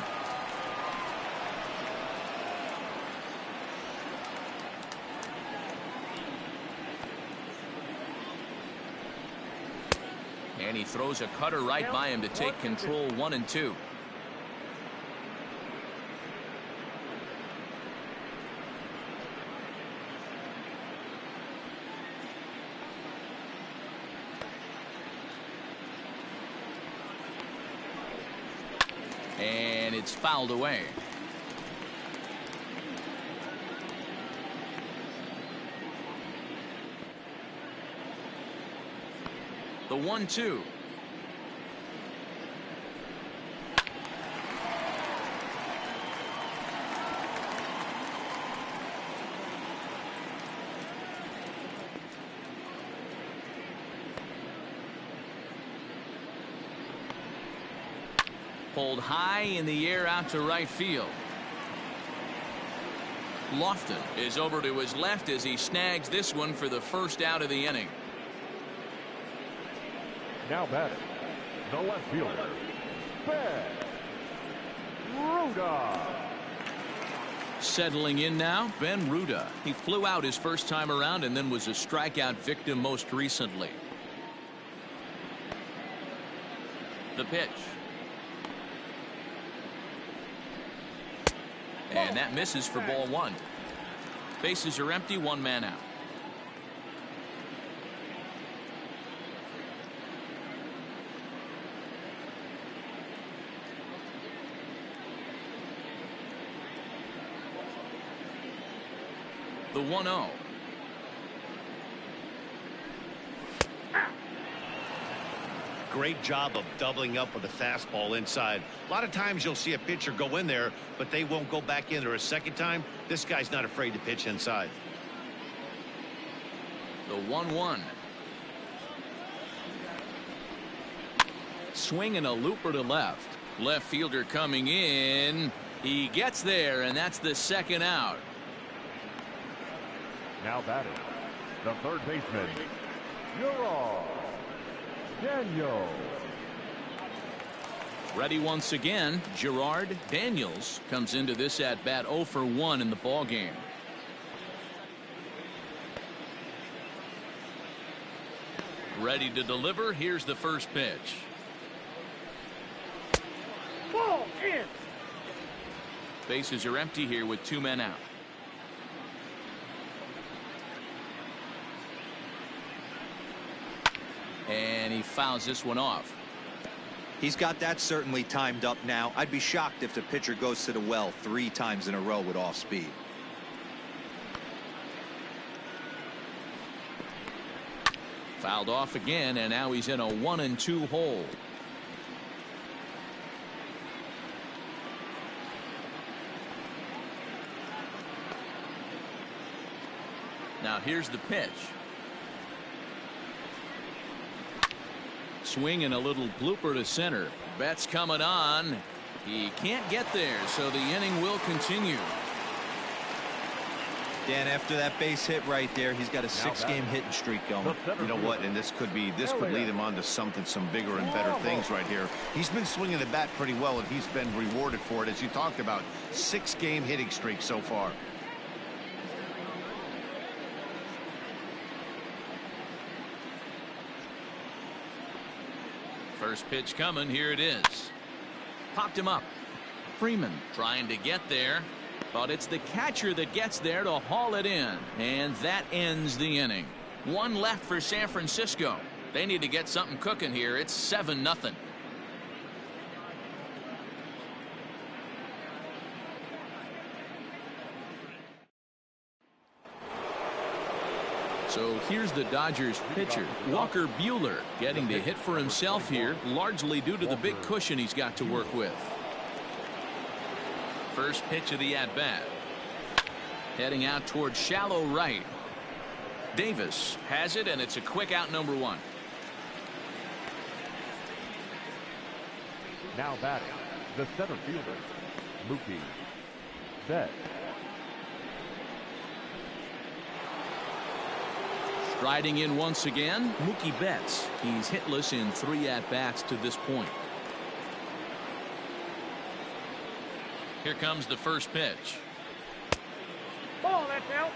And he throws a cutter right by him to take control, 1-2. And it's fouled away. The 1-2. Pulled high in the air out to right field. Lofton is over to his left as he snags this one for the first out of the inning. Now batting, the left fielder, Ben Ruda. Settling in now, Ben Ruda. He flew out his first time around and then was a strikeout victim most recently. The pitch. And that misses for ball 1. Bases are empty, 1 man out. The 1-0. great job of doubling up with the fastball inside. A lot of times you'll see a pitcher go in there, but they won't go back in there a second time. This guy's not afraid to pitch inside. The 1-1. Swinging a looper to left. Left fielder coming in. He gets there, and that's the second out. Now batting, the third baseman, Yr.4. Daniel. Ready once again. Gerard Daniels comes into this at bat 0 for 1 in the ball game. Ready to deliver. Here's the first pitch. Ball in. Bases are empty here with 2 men out. And he fouls this one off. He's got that certainly timed up now. I'd be shocked if the pitcher goes to the well 3 times in a row with off speed. Fouled off again, and now he's in a 1-2 hole. Now here's the pitch. Swing and a little blooper to center. Betts coming on. He can't get there, so the inning will continue. Dan, after that base hit right there, he's got a 6-game hitting streak going. You know what? And this could lead him on to some bigger and better things right here. He's been swinging the bat pretty well, and he's been rewarded for it, as you talked about. 6-game hitting streak so far. First pitch coming. Here it is. Popped him up. Freeman trying to get there, but it's the catcher that gets there to haul it in, and that ends the inning. 1 left for San Francisco. They need to get something cooking here. It's 7-0. So here's the Dodgers pitcher, Walker Buehler, getting to hit for himself here, largely due to the big cushion he's got to work with. First pitch of the at-bat. Heading out towards shallow right. Davis has it, and it's a quick out, number 1. Now batting, the center fielder, Mookie Betts. Striding in once again, Mookie Betts. He's hitless in 3 at-bats to this point. Here comes the first pitch. Ball, that's out.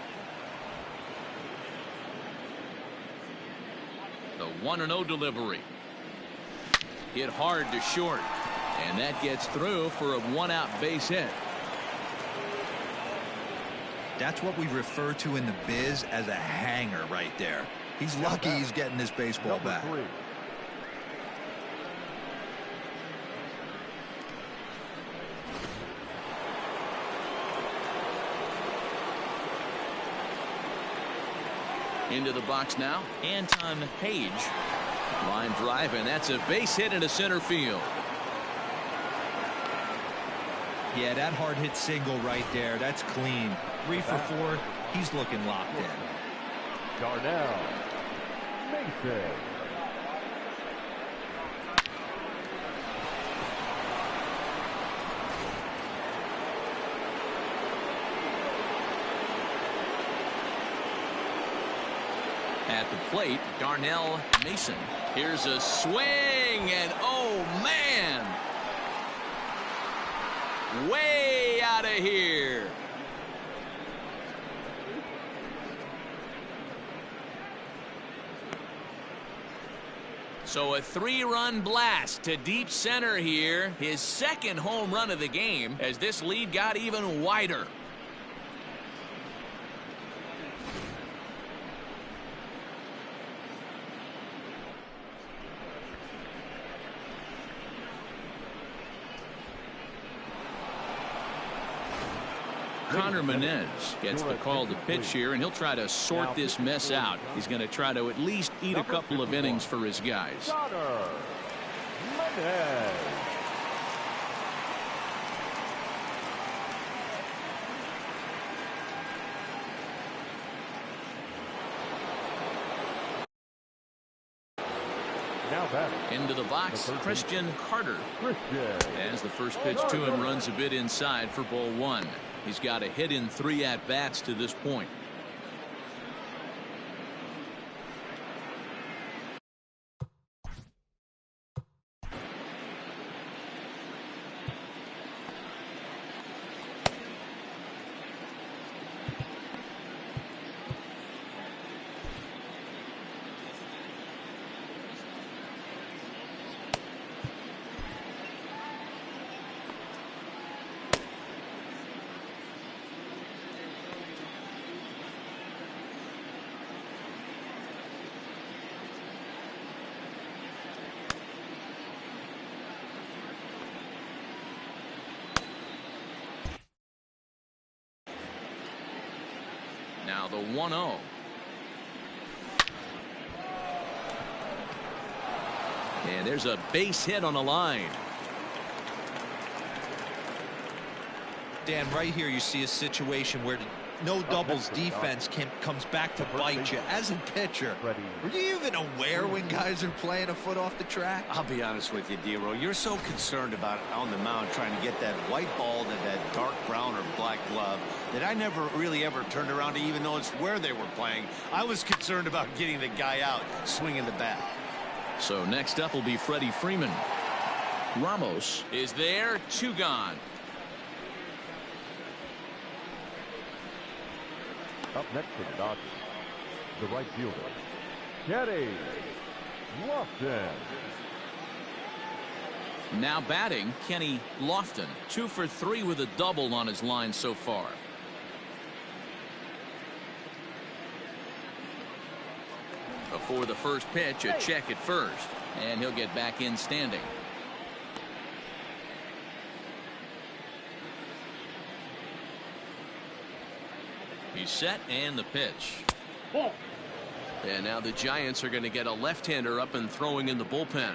The 1-0 delivery. Hit hard to short, and that gets through for a 1-out base hit. That's what we refer to in the biz as a hanger right there. He's lucky he's getting this baseball back. Number 3. Into the box now, Anton Page. Line drive, and that's a base hit into center field. Yeah, that hard hit single right there. That's clean. 3 for 4. He's looking locked in. Darnell Mason. At the plate, Darnell Mason. Here's a swing, and oh man, way out of here. So a 3-run blast to deep center here. His second home run of the game as this lead got even wider. Connor Menez gets the call to pitch here, and he'll try to sort this mess out. He's going to try to at least eat a couple of innings for his guys. Hernandez. Now batting. Into the box, Christian Carter. As the first pitch to him runs a bit inside for ball one. He's got a hit in 3 at-bats to this point. Now the 1-0. And there's a base hit on the line. Dan, right here you see a situation where no doubles defense comes back to bite you. As a pitcher, were you even aware when guys are playing a foot off the track? I'll be honest with you, Dero. You're so concerned about on the mound trying to get that white ball to that dark brown or black glove that I never really ever turned around to even notice where they were playing. I was concerned about getting the guy out swinging the bat. So next up will be Freddie Freeman. Ramos is there, 2 gone. Up next for the Dodgers, the right fielder, Kenny Lofton. Now batting, Kenny Lofton, 2 for 3 with a double on his line so far. Before the first pitch, a check at first, and he'll get back in standing. He's set, and the pitch. And now the Giants are going to get a left-hander up and throwing in the bullpen.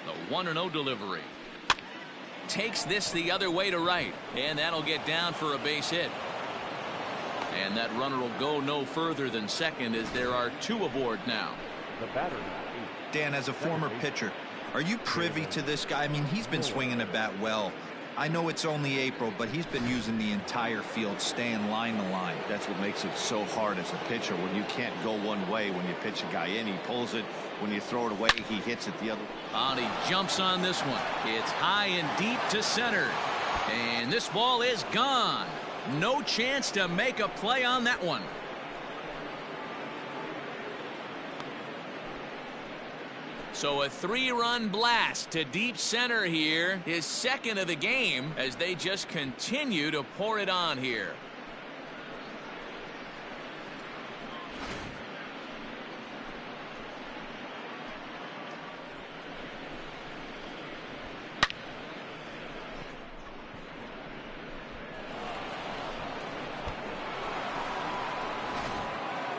The 1-0 delivery. Takes this the other way to right, and that'll get down for a base hit. And that runner will go no further than second as there are 2 aboard now. The batter. Dan, as a former pitcher, are you privy to this guy? I mean, he's been swinging the bat well. I know it's only April, but he's been using the entire field, staying line to line. That's what makes it so hard as a pitcher when you can't go one way. When you pitch a guy in, he pulls it. When you throw it away, he hits it the other way. And he jumps on this one. It's high and deep to center. And this ball is gone. No chance to make a play on that one. So a 3-run blast to deep center here, his second of the game, as they just continue to pour it on here.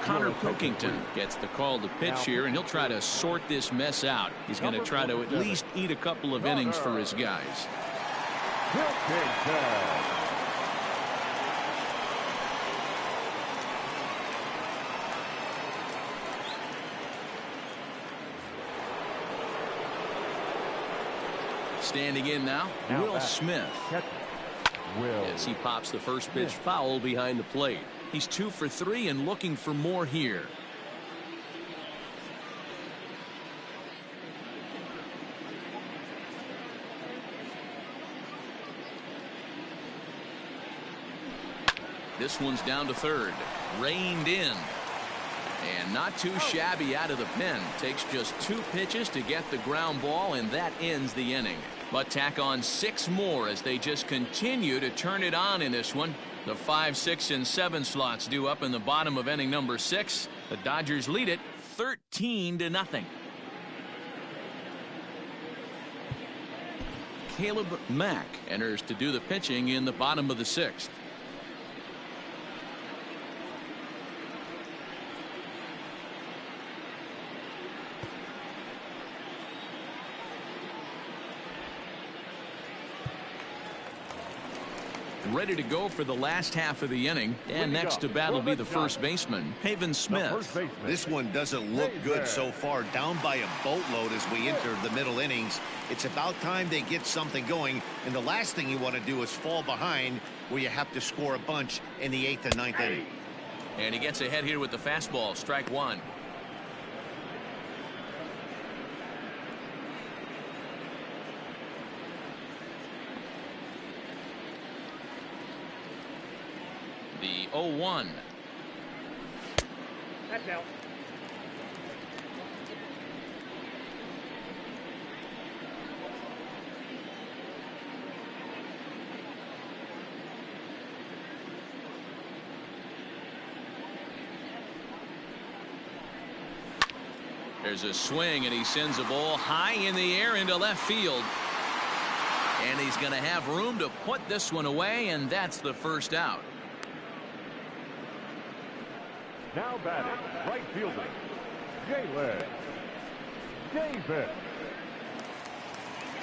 Connor Pilkington gets the call to pitch here, and he'll try to sort this mess out. He's going to try to at least eat a couple of innings for his guys. Standing in now, Will Smith. As he pops the first pitch foul behind the plate. He's 2 for 3 and looking for more here. This one's down to third. Reined in. And not too shabby out of the pen. Takes just 2 pitches to get the ground ball, and that ends the inning. But tack on 6 more as they just continue to turn it on in this one. The 5, 6, and 7 slots due up in the bottom of inning number 6. The Dodgers lead it 13-0. Caleb Mack enters to do the pitching in the bottom of the 6th. ready to go for the last half of the inning. And next to bat will be the first baseman, Haven Smith. This one doesn't look good so far. Down by a boatload as we enter the middle innings. It's about time they get something going. And the last thing you want to do is fall behind where you have to score a bunch in the 8th and 9th inning. And he gets ahead here with the fastball. Strike one. The 0-1. That's out. There's a swing, and he sends a ball high in the air into left field. And he's going to have room to put this one away, and that's the first out. Now batting, right fielder, Jalen Davis.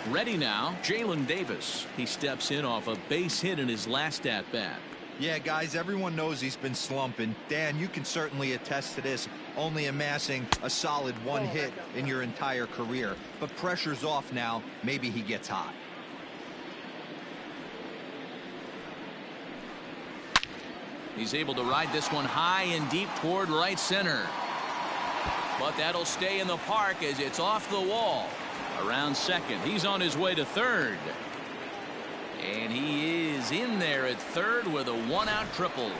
Ready now, Jalen Davis. He steps in off a base hit in his last at-bat. Yeah, guys, everyone knows he's been slumping. Dan, you can certainly attest to this, only amassing a solid one hit in your entire career. But pressure's off now. Maybe he gets hot. He's able to ride this one high and deep toward right center. But that'll stay in the park as it's off the wall. Around second. He's on his way to third. And he is in there at third with a one-out triple.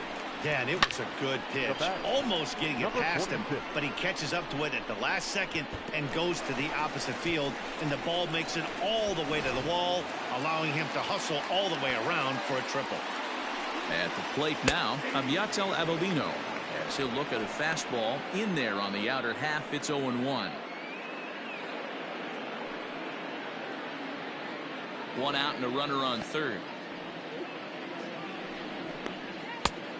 Dan, it was a good pitch. Almost getting it past him, but he catches up to it at the last second and goes to the opposite field, and the ball makes it all the way to the wall, allowing him to hustle all the way around for a triple. At the plate now, Abiatel Abelino. As he'll look at a fastball in there on the outer half. It's 0-1. One out and a runner on third.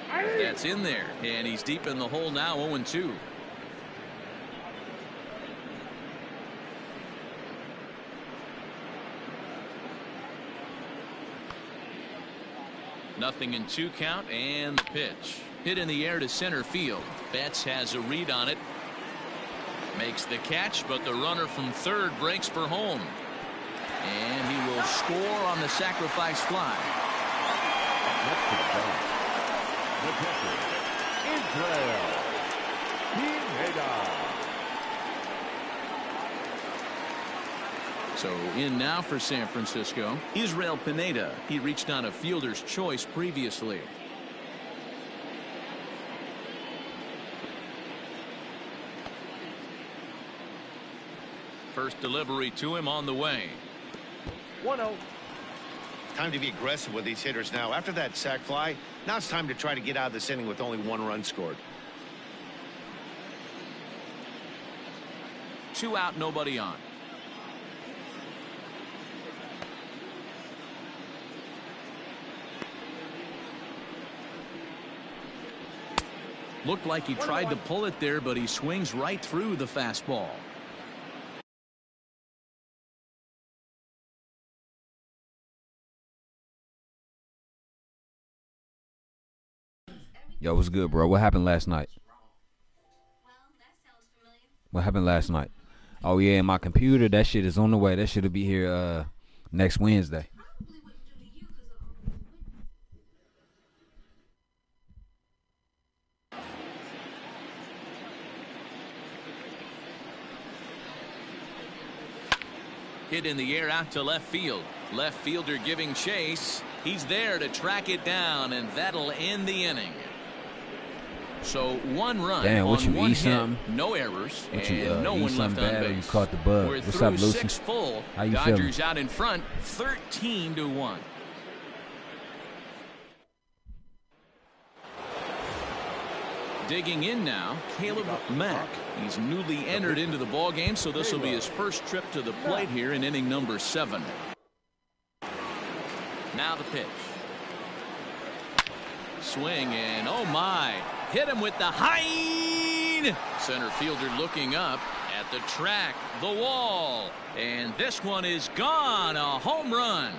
That's in there, and he's deep in the hole now. 0-2. Nothing in 2 count, and the pitch hit in the air to center field. Betts has a read on it, makes the catch, but the runner from third breaks for home, and he will score on the sacrifice fly. So in now for San Francisco, Israel Pineda. He reached on a fielder's choice previously. First delivery to him on the way. 1-0. Time to be aggressive with these hitters now. After that sac fly, now it's time to try to get out of this inning with only 1 run scored. 2 out, nobody on. Looked like he tried to pull it there, but he swings right through the fastball. Yo, what's good, bro? What happened last night? What happened last night? Oh, yeah, my computer, that shit is on the way. That shit'll be here next Wednesday. Hit in the air out to left field. Left fielder giving chase. He's there to track it down, and that'll end the inning. So 1 run. Damn, what on you 1 eat hit, something? no errors, What and you no eat one left something on bad, or base. you caught the bug? We're What's through up, Lucy? 6 full. How you Dodgers feeling? out in front, 13-1. Digging in now, Caleb Mack. He's newly entered into the ballgame, so this will be his first trip to the plate here in inning number 7. Now the pitch. Swing, and oh my, hit him with the high. Center fielder looking up at the track, the wall, and this one is gone. A home run.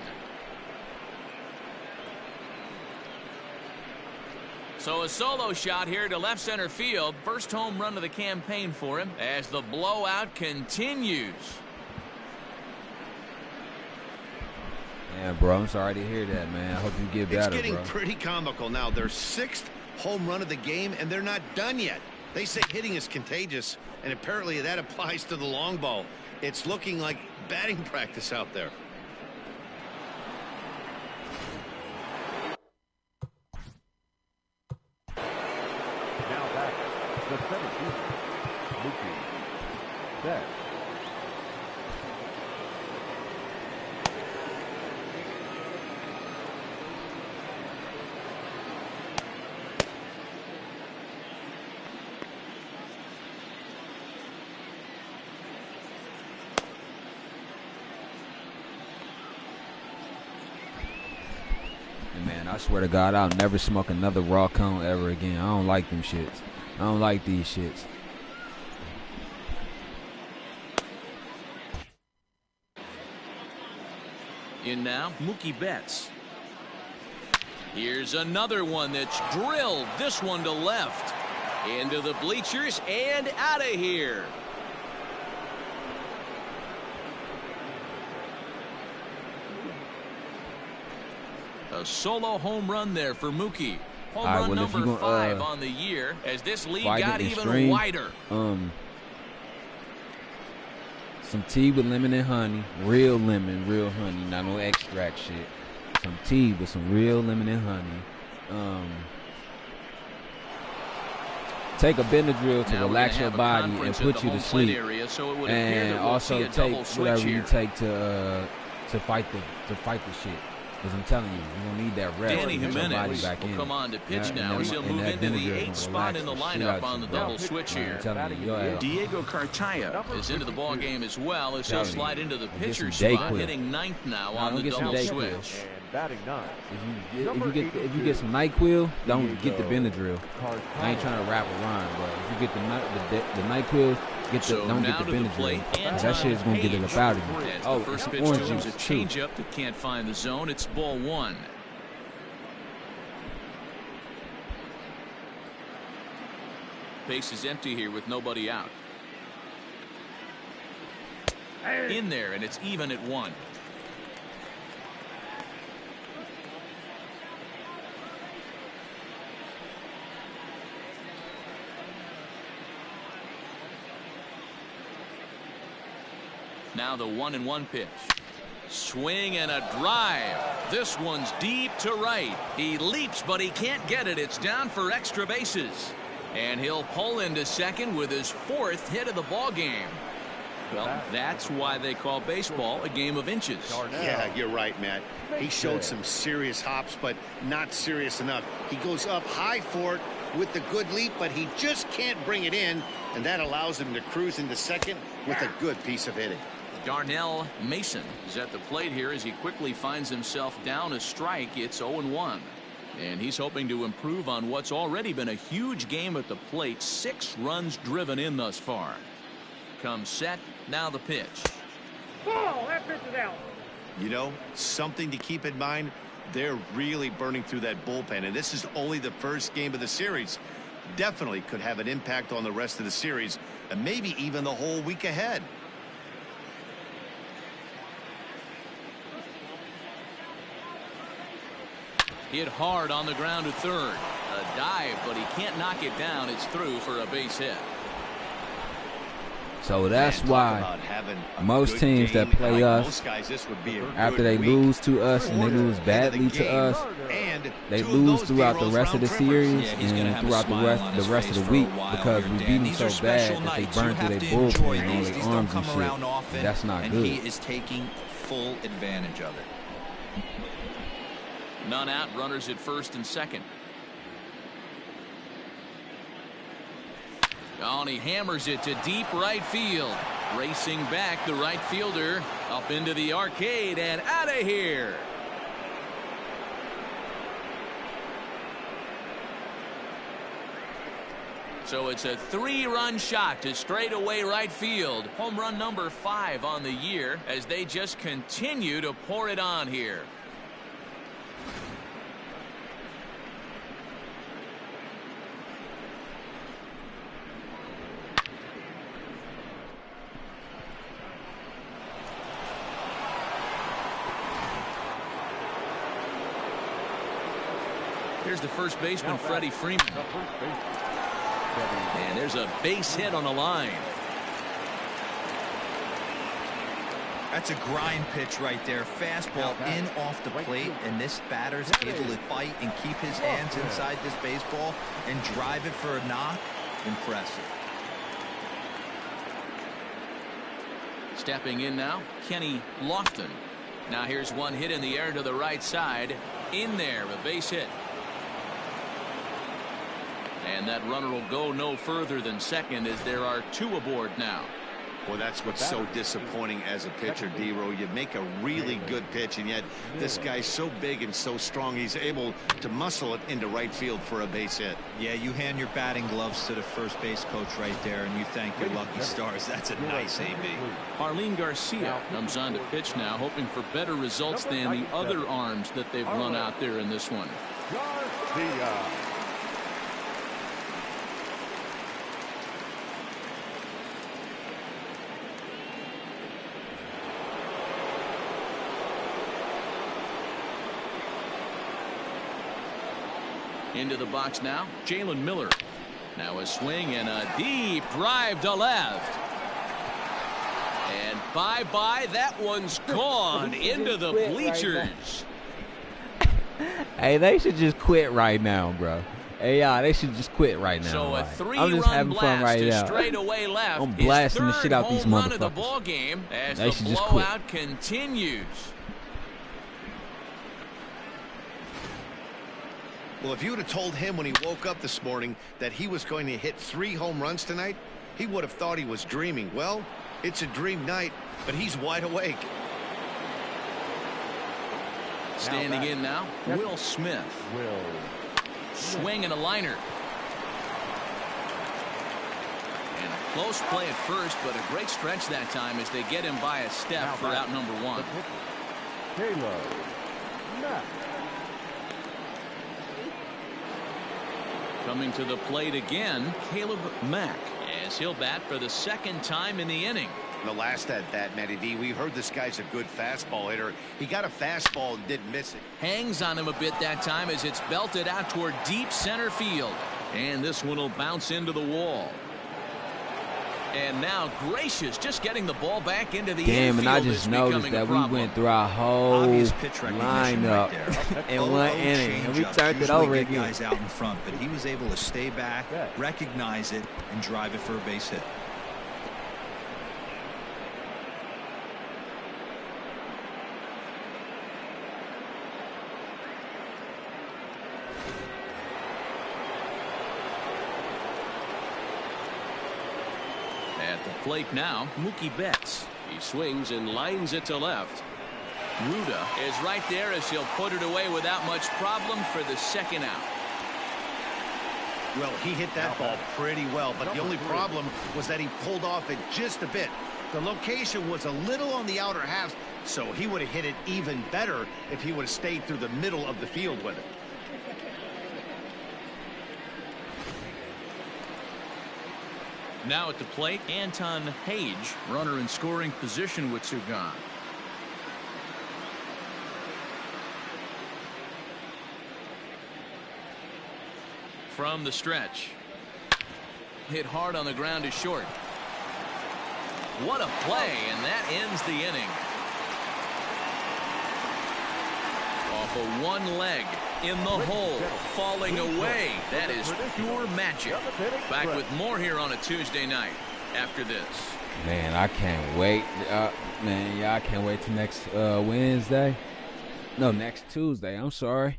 So a solo shot here to left center field. First home run of the campaign for him as the blowout continues. Yeah, bro, I'm sorry to hear that, man. I hope you get better, It's getting bro. pretty comical now. Their 6th home run of the game, and they're not done yet. They say hitting is contagious, and apparently that applies to the long ball. It's looking like batting practice out there. Now back, the 17th, Mookie Betts. Man, I swear to God, I'll never smoke another raw cone ever again. I don't like them shits. I don't like these shits. In now, Mookie Betts. Here's another one that's drilled. This one to left. Into the bleachers and out of here. A solo home run there for Mookie. Home run number 5 on the year as this lead got even wider. Some tea with lemon and honey. Real lemon, real honey. Not no extract shit. Some tea with some real lemon and honey. Take a Benadryl to relax your body and put you to sleep. And also take whatever you take to fight the shit. Because I'm telling you, you don't need that rest. Danny to get your body Jimenez back will in. come on to pitch now as he'll move into the 8th spot in the lineup on the double switch here. Diego Cartaya is into the ball game as well as he'll slide into the pitcher spot, hitting 9th now on the double switch. Batting 9. If you get some NyQuil, don't get the Benadryl. I ain't trying to rap a rhyme, but if you get the NyQuil, don't get the Benadryl. That shit is gonna get it up out of you. Oh, the first pitch goes a changeup that can't find the zone. It's ball 1. Base is empty here with nobody out. In there, and it's even at 1. Now the 1-1 pitch. Swing and a drive. This one's deep to right. He leaps, but he can't get it. It's down for extra bases. And he'll pull into second with his 4th hit of the ball game. Well, that's why they call baseball a game of inches. Yeah, you're right, Matt. He showed some serious hops, but not serious enough. He goes up high for it with the good leap, but he just can't bring it in, and that allows him to cruise into second with a good piece of hitting. Darnell Mason is at the plate here as he quickly finds himself down a strike. It's 0-1. And he's hoping to improve on what's already been a huge game at the plate. 6 runs driven in thus far. Comes set. Now the pitch. Ball. That pitch is out. You know, something to keep in mind. They're really burning through that bullpen, and this is only the first game of the series. Definitely could have an impact on the rest of the series, and maybe even the whole week ahead. Hit hard on the ground to third. A dive, but he can't knock it down. It's through for a base hit. So that's why most teams that play us, after they lose to us and they lose badly to us, they lose throughout the rest of the series and throughout the rest of the week because we beat them so bad that they burn through their bullpen and all their arms and shit. That's not good. He is taking full advantage of it. None out, runners at first and second. Oh, and he hammers it to deep right field. Racing back, the right fielder up into the arcade and out of here. So it's a 3-run shot to straightaway right field. Home run number 5 on the year as they just continue to pour it on here. Here's the first baseman, Freddie Freeman. And there's a base hit on the line. That's a grind pitch right there. Fastball in off the plate, and this batter's able to fight and keep his hands inside this baseball and drive it for a knock. Impressive. Stepping in now, Kenny Lofton. Now here's one hit in the air to the right side. In there, a base hit. And that runner will go no further than second as there are 2 aboard now. Well, that's what's so disappointing as a pitcher, D-Row. You make a really good pitch, and yet this guy's so big and so strong, he's able to muscle it into right field for a base hit. Yeah, you hand your batting gloves to the first base coach right there, and you thank your lucky stars. That's a nice AB. Arlene Garcia comes on to pitch now, hoping for better results than the other arms that they've run out there in this one. Garcia. Into the box now, Jalen Miller. Now a swing and a deep drive to left. And bye-bye, that one's gone into the bleachers. Hey, they should just quit right now, bro. Hey, yeah, they should just quit right now. So a 3-run blast to straightaway left. I'm blasting the shit out these motherfuckers. Of the ball game as the blowout continues. Well, if you would have told him when he woke up this morning that he was going to hit 3 home runs tonight, he would have thought he was dreaming. Well, it's a dream night, but he's wide awake. Standing in now, Will Smith. Swing and a liner. And a close play at first, but a great stretch that time as they get him by a step for out number 1. Coming to the plate again, Caleb Mack, as he'll bat for the 2nd time in the inning. The last at bat, Matty D, we heard this guy's a good fastball hitter. He got a fastball and didn't miss it. Hangs on him a bit that time as it's belted out toward deep center field. And this one will bounce into the wall. And now Gracious just getting the ball back into the infield. And I just noticed that we went through our whole lineup in one inning, and we turned it over again. Guys out in front, but he was able to stay back, recognize it, and drive it for a base hit. At the plate now, Mookie Betts. He swings and lines it to left. Ruda is right there as he'll put it away without much problem for the 2nd out. Well, he hit that ball pretty well, but the only problem was that he pulled off it just a bit. The location was a little on the outer half, so he would have hit it even better if he would have stayed through the middle of the field with it. Now at the plate, Anton Page, runner in scoring position with Sugan. From the stretch. Hit hard on the ground to short. What a play, and that ends the inning. Off of one leg, in the hole, falling away. That is pure magic. Back with more here on a Tuesday night after this. Man, I can't wait. I can't wait till next Wednesday. No, next Tuesday. I'm sorry.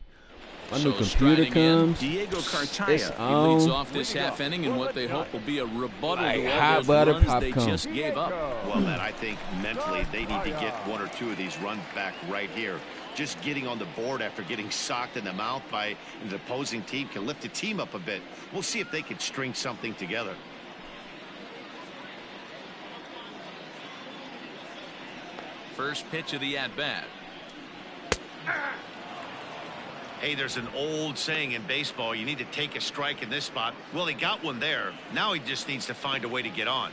My new computer comes. Diego Cartaya. He leads off this half inning in what they hope will be a rebuttal to all those runs they just gave up. Well, Matt, I think mentally they need to get 1 or 2 of these runs back right here. Just getting on the board after getting socked in the mouth by the opposing team can lift the team up a bit. We'll see if they can string something together. First pitch of the at-bat. Hey, there's an old saying in baseball, you need to take a strike in this spot. Well, he got one there. Now he just needs to find a way to get on.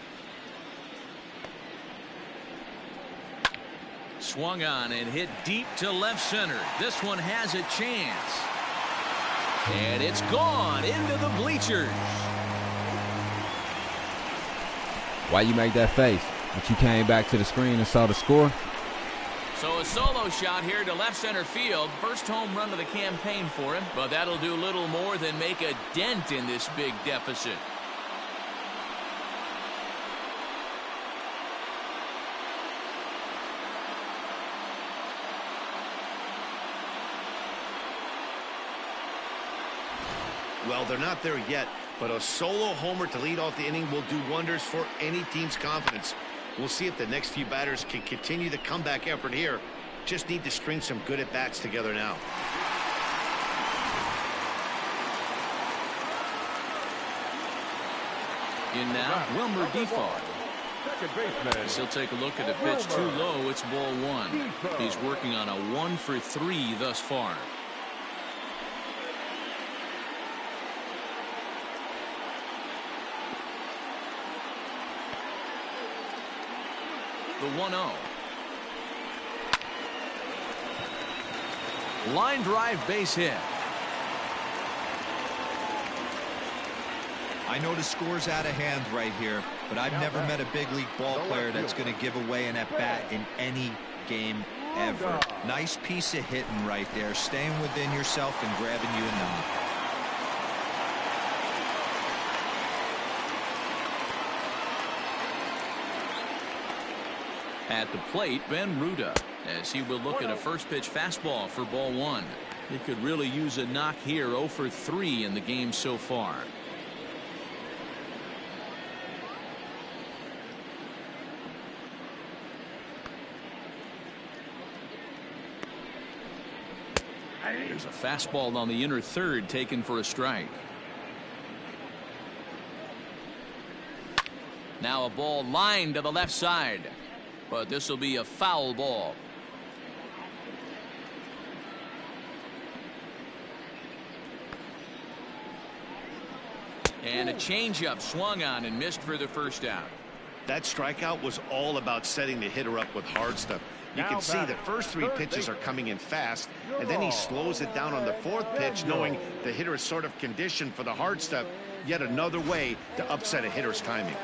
Swung on and hit deep to left center. This one has a chance. And it's gone into the bleachers. Why you make that face? But you came back to the screen and saw the score? So a solo shot here to left center field. First home run of the campaign for him, but that'll do little more than make a dent in this big deficit. Well, they're not there yet, but a solo homer to lead off the inning will do wonders for any team's confidence. We'll see if the next few batters can continue the comeback effort here. Just need to string some good at-bats together now. In now, Yr.4. As he'll take a look at a pitch too low, it's ball one. He's working on a 1-for-3 thus far. The 1-0. Line drive base hit. I know the score's out of hand right here, but I've never met a big league ball player that's going to give away an at-bat in any game ever. Nice piece of hitting right there, staying within yourself and grabbing you a knock. At the plate, Ben Ruda, as he will look at a first pitch fastball for ball one. He could really use a knock here. 0-for-3 in the game so far. There's a fastball on the inner third taken for a strike. Now a ball lined to the left side. But this will be a foul ball. And a changeup swung on and missed for the first out. That strikeout was all about setting the hitter up with hard stuff. You can see the first three pitches are coming in fast, and then he slows it down on the fourth pitch, knowing the hitter is sort of conditioned for the hard stuff. Yet another way to upset a hitter's timing.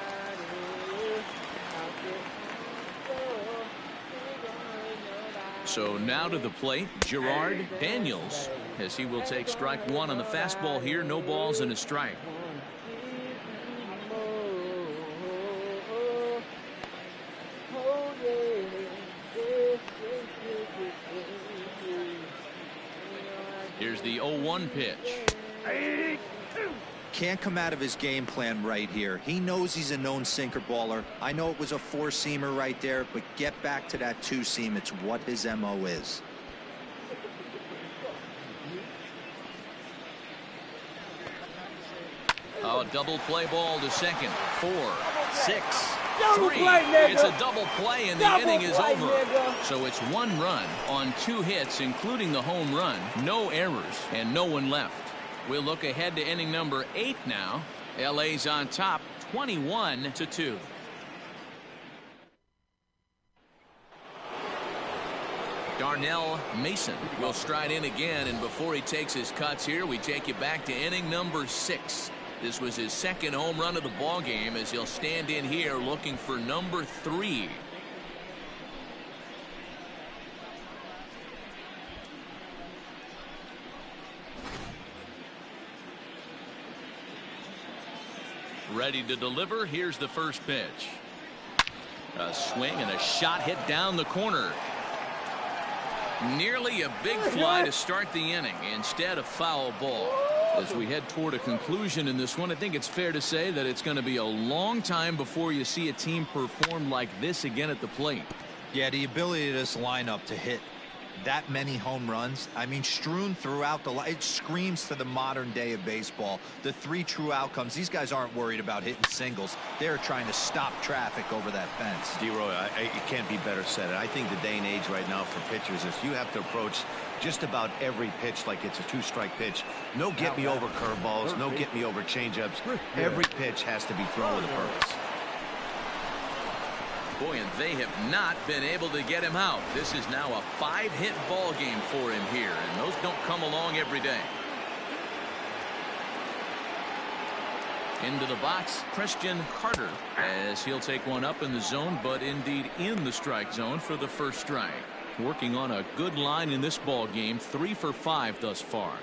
So now to the plate, Gerard Daniels, as he will take strike one on the fastball here. No balls and a strike. Here's the 0-1 pitch. Can't come out of his game plan right here. He knows he's a known sinker baller. I know it was a four-seamer right there, but get back to that two-seam. It's what his MO is. A double play ball to second. 4, 6, 3. It's a double play and the inning is over. So it's 1 run on 2 hits, including the home run. No errors and no one left. We'll look ahead to inning number 8 now. LA's on top 21-2. Darnell Mason will stride in again, and before he takes his cuts here, we take you back to inning number 6. This was his second home run of the ball game, as he'll stand in here looking for number 3. Ready to deliver. Here's the first pitch. A swing and a shot hit down the corner. Nearly a big fly to start the inning. Instead, a foul ball. As we head toward a conclusion in this one, I think it's fair to say that it's going to be a long time before you see a team perform like this again at the plate. Yeah, the ability of this lineup to hit that many home runs, I mean, strewn throughout the line, it screams to the modern day of baseball. The 3 true outcomes. These guys aren't worried about hitting singles. They're trying to stop traffic over that fence. D-Roy, it can't be better said. I think the day and age right now for pitchers is you have to approach just about every pitch like it's a 2-strike pitch. No get-me-over curveballs, no get-me-over changeups. Every pitch has to be thrown with a purpose. Boy, and they have not been able to get him out. This is now a 5-hit ball game for him here, and those don't come along every day. Into the box, Christian Carter, as he'll take one up in the zone, but indeed in the strike zone for the first strike. Working on a good line in this ball game, 3 for 5 thus far.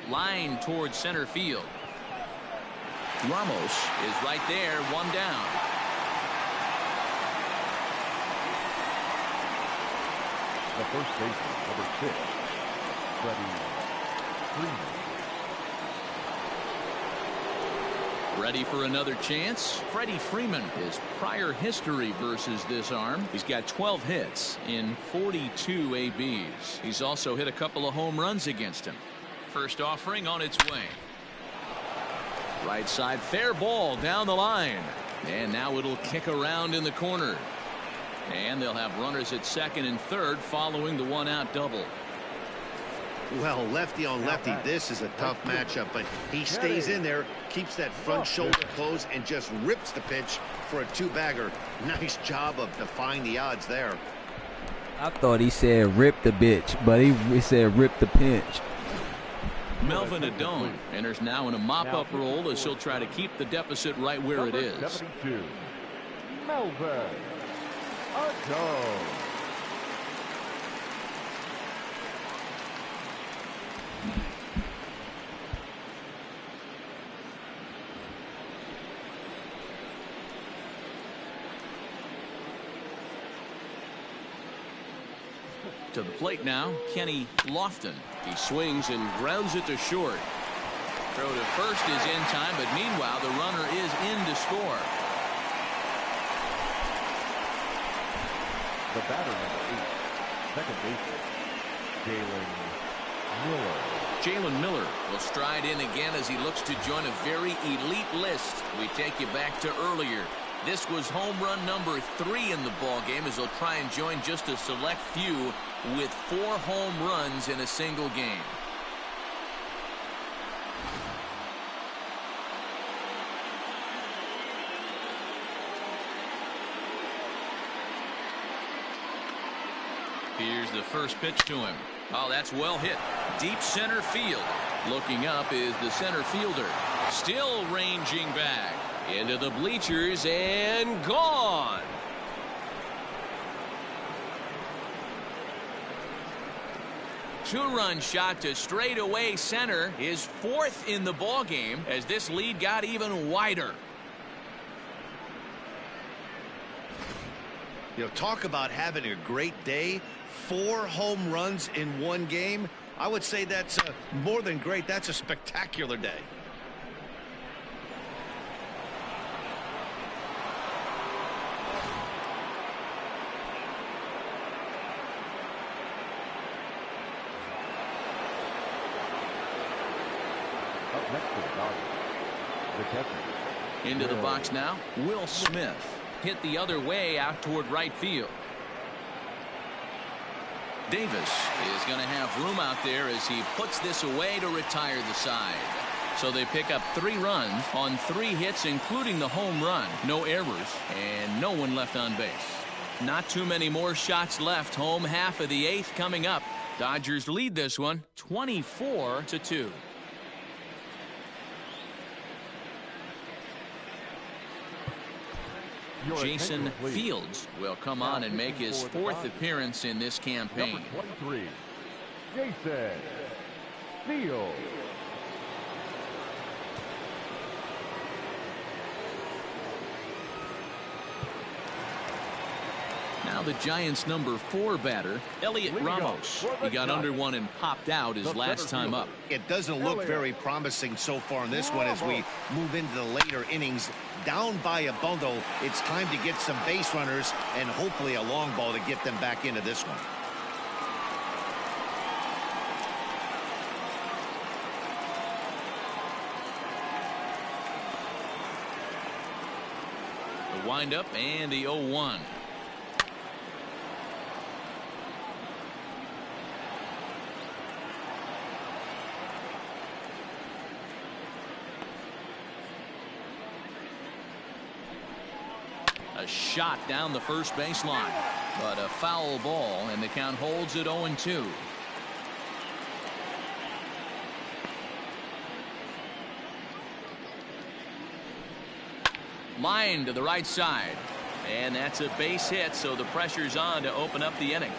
Line towards center field. Ramos is right there, one down. The first baseman, number 6, Freddie Freeman. Ready for another chance? Freddie Freeman, his prior history versus this arm. He's got 12 hits in 42 ABs. He's also hit a couple of home runs against him. First offering on its way. Right side, fair ball down the line. And now it'll kick around in the corner. And they'll have runners at second and third following the one-out double. Well, lefty on lefty, this is a tough matchup, but he stays in there, keeps that front shoulder closed, and just rips the pitch for a two-bagger. Nice job of defying the odds there. I thought he said rip the bitch, but he said rip the pinch. Melvin Adone enters now in a mop-up role as he'll try to keep the deficit right where it is. 72, Melvin Adone. To the plate now, Kenny Lofton. He swings and grounds it to short. Throw to first is in time, but meanwhile the runner is in to score. The batter, number 8, second baseman, Jalen Miller will stride in again as he looks to join a very elite list. We take you back to earlier. This was home run number 3 in the ball game as he'll try and join just a select few with 4 home runs in a single game. Here's the first pitch to him. Oh, that's well hit. Deep center field. Looking up is the center fielder. Still ranging back. Into the bleachers and gone. Two-run shot to straightaway center. His 4th in the ballgame as this lead got even wider. You know, talk about having a great day. 4 home runs in one game. I would say that's more than great. That's a spectacular day. Up next to the Dodgers, the catcher. Into the box now, Will Smith. Hit the other way out toward right field. Davis is going to have room out there as he puts this away to retire the side. So they pick up 3 runs on 3 hits, including the home run. No errors and no one left on base. Not too many more shots left. Home half of the 8th coming up. Dodgers lead this one 24-2. Jason Fields will come on and make his 4th appearance in this campaign. Number 23, Jason Fields. Now the Giants' #4 batter, Elliot Ramos. He got under one and popped out his last time up. It doesn't look very promising so far in this one as we move into the later innings. Down by a bundle, it's time to get some base runners and hopefully a long ball to get them back into this one. The windup and the 0-1. A shot down the first baseline, but a foul ball, and the count holds at 0-2. Line to the right side, and that's a base hit, so the pressure's on to open up the inning.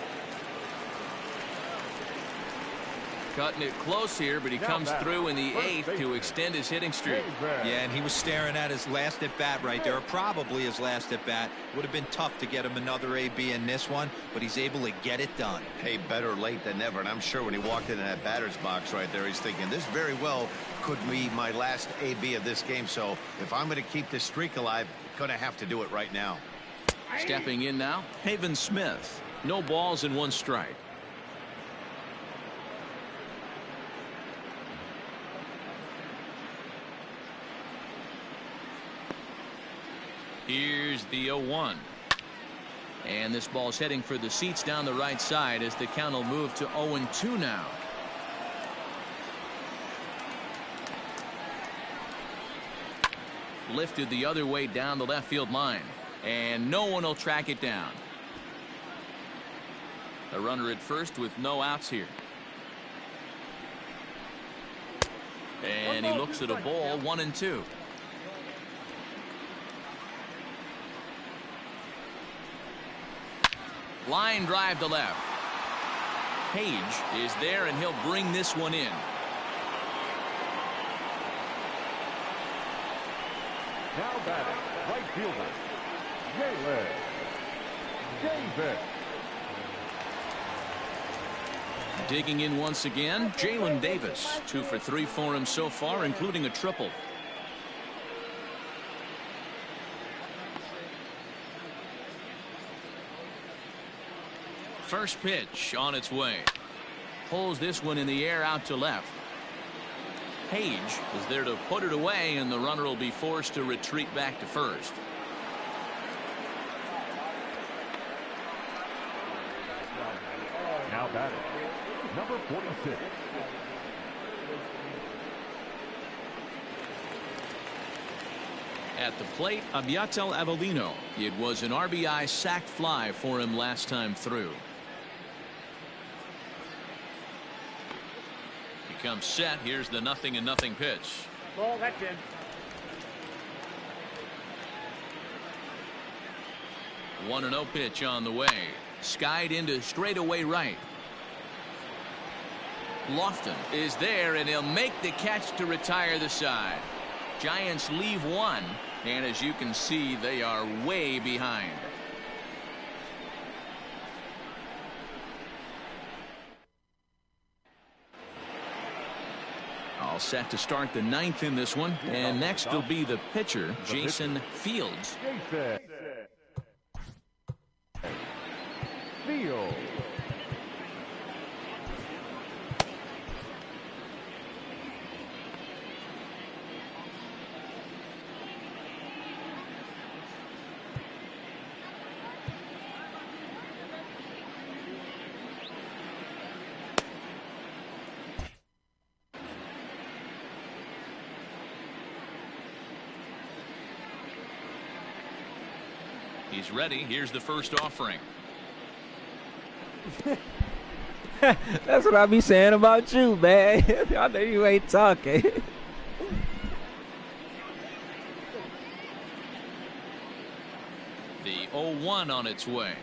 Cutting it close here, but he comes through in the 8th to extend his hitting streak. Yeah, and he was staring at his last at bat right there, probably his last at bat. Would have been tough to get him another AB in this one, but he's able to get it done. Hey, better late than never, and I'm sure when he walked into that batter's box right there, he's thinking this very well could be my last AB of this game, so if I'm going to keep this streak alive, I'm going to have to do it right now. Stepping in now, Haven Smith. No balls and 1 strike. Here's the 0-1. And this ball's heading for the seats down the right side as the count will move to 0-2 now. Lifted the other way down the left field line, and no one will track it down. A runner at first with no outs here. And he looks at a ball, 1-2. Line drive to left. Page is there, and he'll bring this one in. Now batting, right fielder, Jalen Davis. Digging in once again, Jalen Davis. 2 for 3 for him so far, including a triple. First pitch on its way. Pulls this one in the air out to left. Page is there to put it away, and the runner will be forced to retreat back to first. Now batting, number 46. At the plate, Abiatel Avellino. It was an RBI sac fly for him last time through. Comes set. Here's the 0-0 pitch. Ball, that's in. 1-0 pitch on the way. Skied into straightaway right. Lofton is there, and he'll make the catch to retire the side. Giants leave 1, and as you can see, they are way behind. All set to start the 9th in this one, and next will be the pitcher, Jason Fields. Jason Fields. He's ready. Here's the first offering. That's what I be saying about you, man. I know you ain't talking. The 0-1 on its way.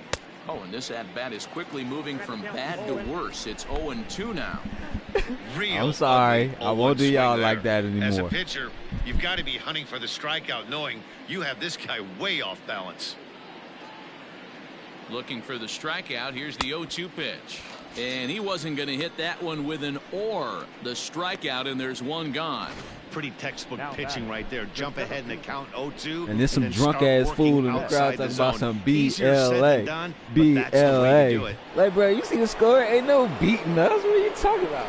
Oh, and this at-bat is quickly moving from bad to worse. It's 0-2 now. I'm sorry. I won't do y'all like that anymore. As a pitcher, you've got to be hunting for the strikeout, knowing you have this guy way off balance. Looking for the strikeout. Here's the 0-2 pitch. And he wasn't going to hit that one with an or. The strikeout, and there's one gone. Pretty textbook pitching right there. Jump ahead in the count 0-2. And there's some drunk ass fool in the crowd talking about some BLA. BLA. Like, bro, you see the score? Ain't no beating us. What are you talking about?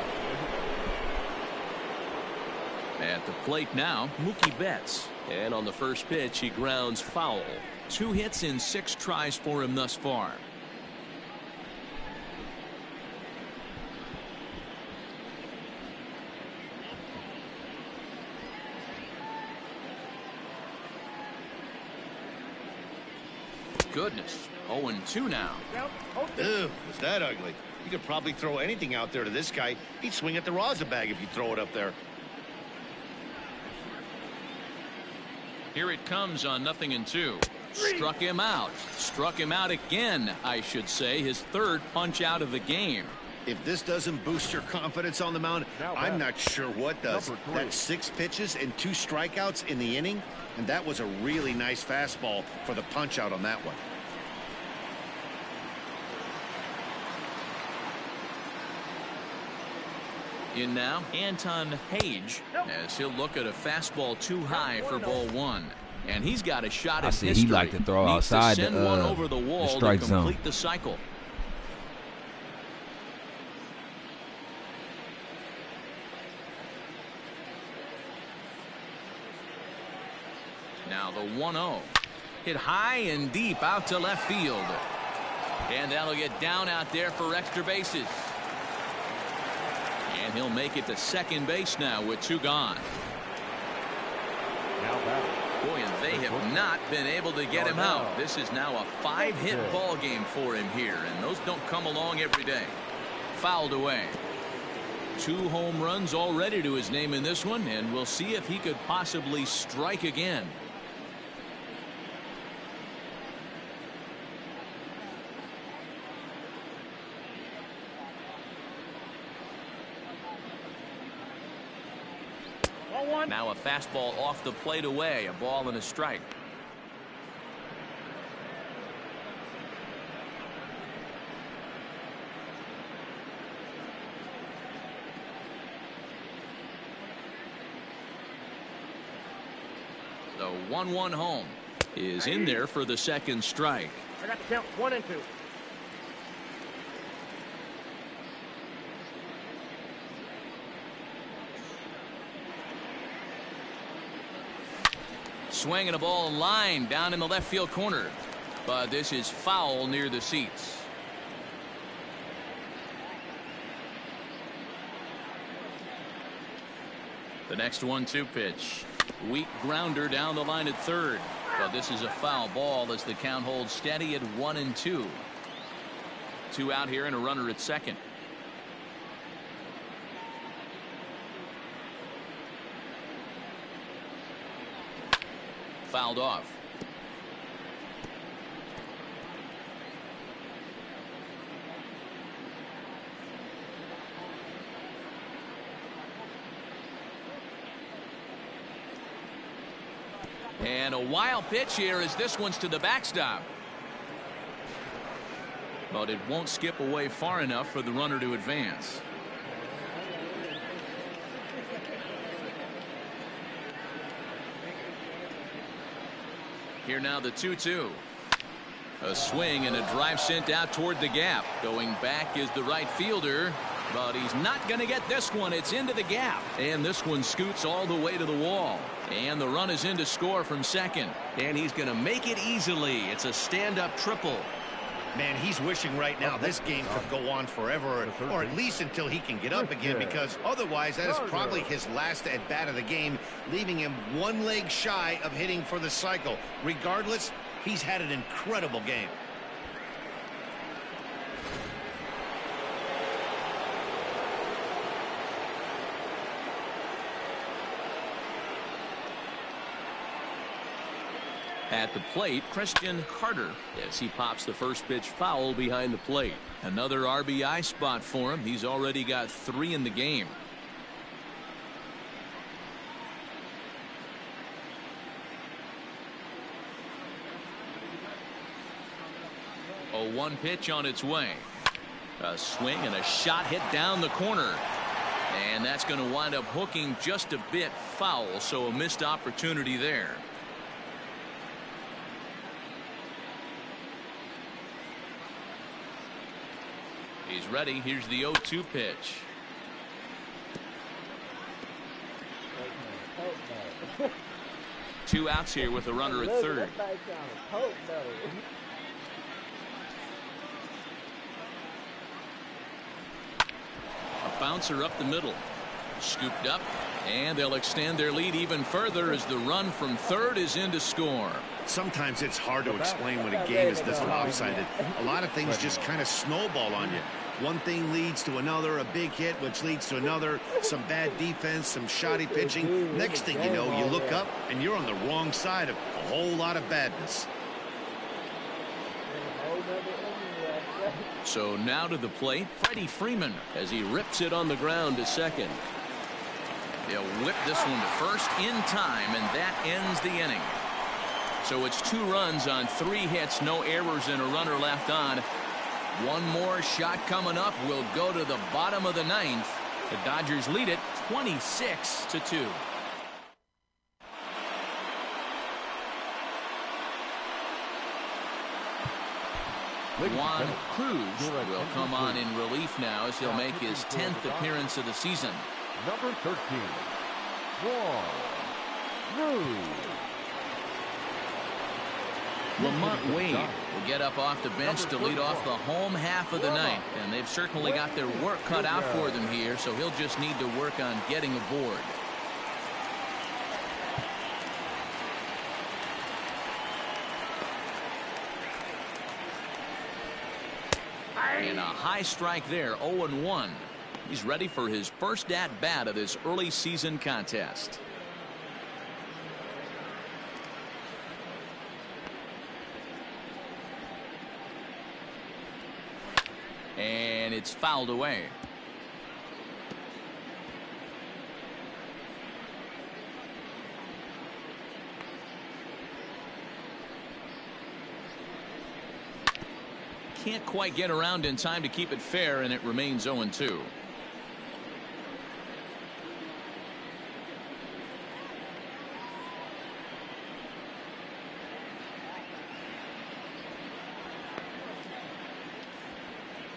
At the plate now, Mookie Betts. And on the first pitch, he grounds foul. 2 hits in 6 tries for him thus far. Goodness. 0-2 now. Ew, was that ugly? You could probably throw anything out there to this guy. He'd swing at the rosin bag if you throw it up there. Here it comes on 0-2. Struck him out. Struck him out again, I should say. His 3rd punch out of the game. If this doesn't boost your confidence on the mound, I'm not sure what does. That's 6 pitches and 2 strikeouts in the inning, and that was a really nice fastball for the punch out on that one. In now, Anton Page, as he'll look at a fastball too high for ball 1. And he's got a shot at history. He like to throw outside send one over the wall strike to complete zone. The cycle. Now the 1-0. Hit high and deep out to left field. And that'll get down out there for extra bases. And he'll make it to second base now with 2 gone. Boy, and they have not been able to get him out. This is now a 5-hit ball game for him here, and those don't come along every day. Fouled away. 2 home runs already to his name in this one, and we'll see if he could possibly strike again. Now a fastball off the plate away. A ball and a strike. The 1-1 home is in there for the second strike. I got the count 1 and 2. Swinging a ball line down in the left field corner, but this is foul near the seats. The next 1-2 pitch. Weak grounder down the line at third, but this is a foul ball as the count holds steady at 1-2. 2 out here and a runner at second. Fouled off. And a wild pitch here as this one's to the backstop. But it won't skip away far enough for the runner to advance. Here now the 2-2. A swing and a drive sent out toward the gap. Going back is the right fielder, but he's not going to get this one. It's into the gap, and this one scoots all the way to the wall. And the run is in to score from second, and he's going to make it easily. It's a stand-up triple. Man, he's wishing right now this game could go on forever, or at least until he can get up again, because otherwise that is probably his last at-bat of the game, leaving him 1 leg shy of hitting for the cycle. Regardless, he's had an incredible game. At the plate, Christian Carter, as he pops the first pitch foul behind the plate. Another RBI spot for him. He's already got 3 in the game. 0-1 pitch on its way. A swing and a shot hit down the corner. And that's going to wind up hooking just a bit foul, so a missed opportunity there. He's ready. Here's the 0-2 pitch. Two outs here with a runner at third. A bouncer up the middle. Scooped up, and they'll extend their lead even further as the run from third is in to score. Sometimes it's hard to explain when a game is this lopsided. A lot of things just kind of snowball on you. One thing leads to another, a big hit, which leads to another, some bad defense, some shoddy pitching. Next thing you know, you look up, and you're on the wrong side of a whole lot of badness. So now to the plate, Freddie Freeman, as he rips it on the ground to second. They'll whip this one to first in time, and that ends the inning. So it's 2 runs on 3 hits, no errors, and a runner left on. One more shot coming up will go to the bottom of the 9th. The Dodgers lead it 26-2. Juan Cruz will come on in relief now as he'll make his 10th appearance of the season. Number 13, Juan Cruz. Lamont Wade will get up off the bench to lead off the home half of the 9th, and they've certainly got their work cut out for them here, so he'll just need to work on getting aboard. And a high strike there, 0-1. He's ready for his first at-bat of this early season contest. And it's fouled away. Can't quite get around in time to keep it fair, and it remains 0-2.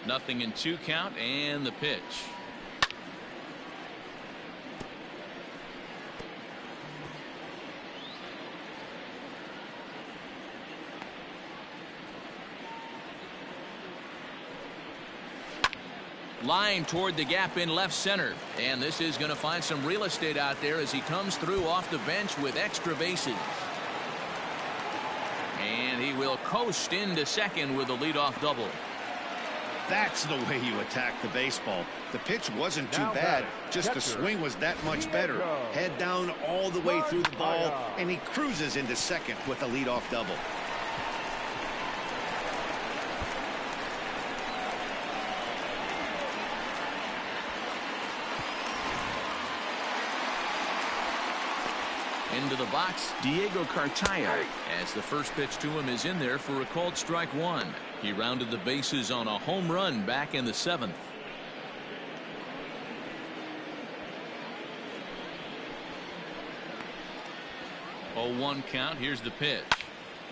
Nothing in 2 count, and the pitch. Line toward the gap in left center, and this is going to find some real estate out there as he comes through off the bench with extra bases. And he will coast into second with a leadoff double. That's the way you attack the baseball. The pitch wasn't too bad, just the swing was that much better. Head down all the way through the ball, and he cruises into second with a leadoff double. Into the box, Diego Cartaya, as the first pitch to him is in there for a called strike 1. He rounded the bases on a home run back in the 7th. Oh, 1 count. Here's the pitch.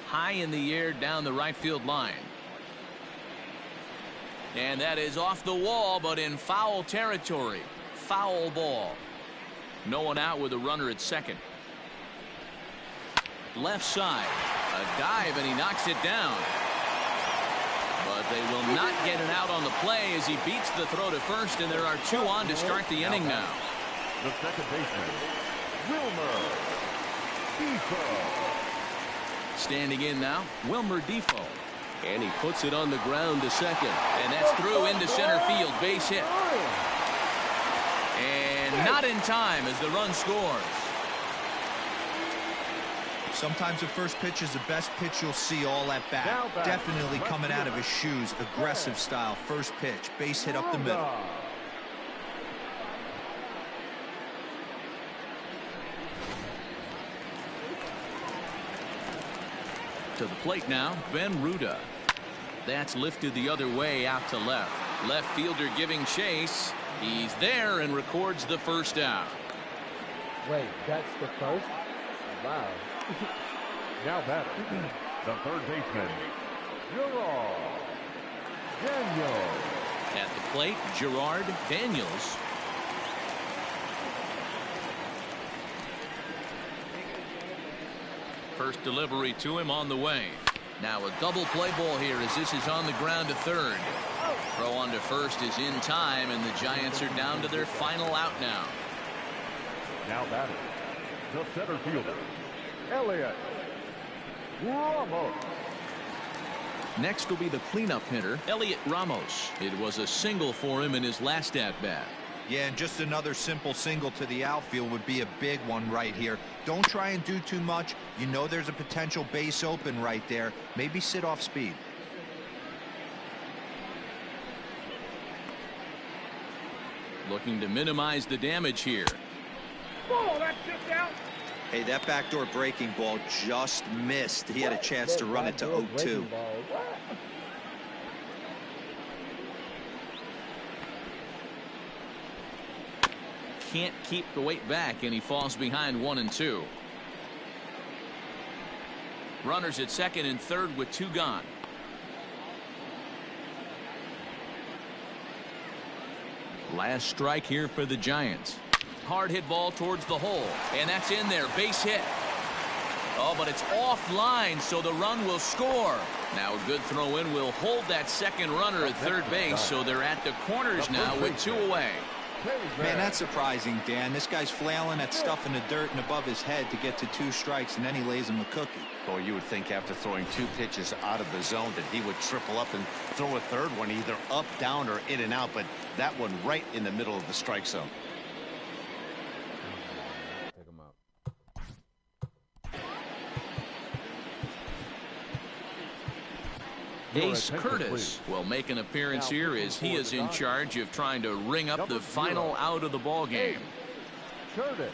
High in the air down the right field line. And that is off the wall, but in foul territory. Foul ball. No one out with a runner at second. Left side, a dive, and he knocks it down. But they will not get it out on the play as he beats the throw to first, and there are 2 on to start the inning now. The second baseman, Wilmer Defoe. Standing in now, Wilmer Defoe. And he puts it on the ground to second. And that's through into center field, base hit. And not in time as the run scores. Sometimes the first pitch is the best pitch you'll see all at bat. Definitely coming out of his shoes. Aggressive style. First pitch. Base hit up the middle. To the plate now, Ben Ruda. That's lifted the other way out to left. Left fielder giving chase. He's there and records the first out. Wait, that's the first? Wow. Now batter, the third baseman, Gerard Daniels. At the plate, Gerard Daniels. First delivery to him on the way. Now a double play ball here as this is on the ground to third. Throw on to first is in time, and the Giants are down to their final out now. Now batter, the center fielder, Elliot Ramos. Next will be the cleanup hitter, Elliot Ramos. It was a single for him in his last at-bat. Yeah, and just another simple single to the outfield would be a big one right here. Don't try and do too much. You know there's a potential base open right there. Maybe sit off speed. Looking to minimize the damage here. Ball, that's just out. Hey, that backdoor breaking ball just missed. He had a chance to run it to 0-2. Can't keep the weight back, and he falls behind 1-2. Runners at second and third with 2 gone. Last strike here for the Giants. Hard hit ball towards the hole, and that's in there. Base hit. Oh, but it's offline, so the run will score. Now a good throw in will hold that second runner at third base, so they're at the corners now with 2 away. Man, that's surprising, Dan. This guy's flailing at stuff in the dirt and above his head to get to 2 strikes, and then he lays him a cookie. Boy, you would think after throwing 2 pitches out of the zone that he would triple up and throw a third one either up, down, or in and out, but that one right in the middle of the strike zone. Ace Curtis will make an appearance here as he is in charge of trying to ring up the final out of the ball game. Curtis.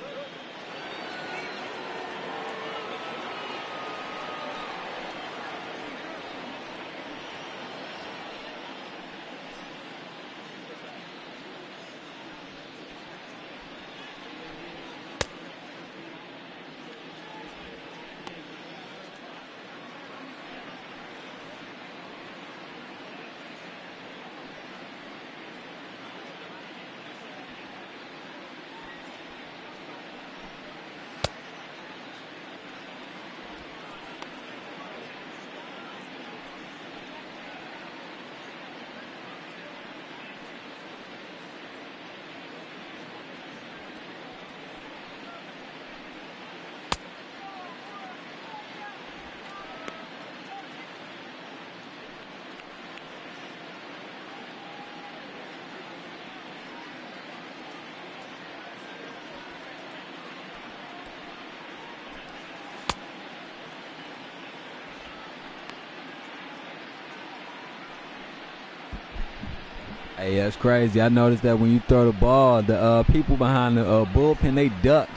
Hey, that's crazy. I noticed that when you throw the ball, the people behind the bullpen, they duck.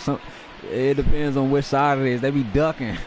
It depends on which side it is. They be ducking.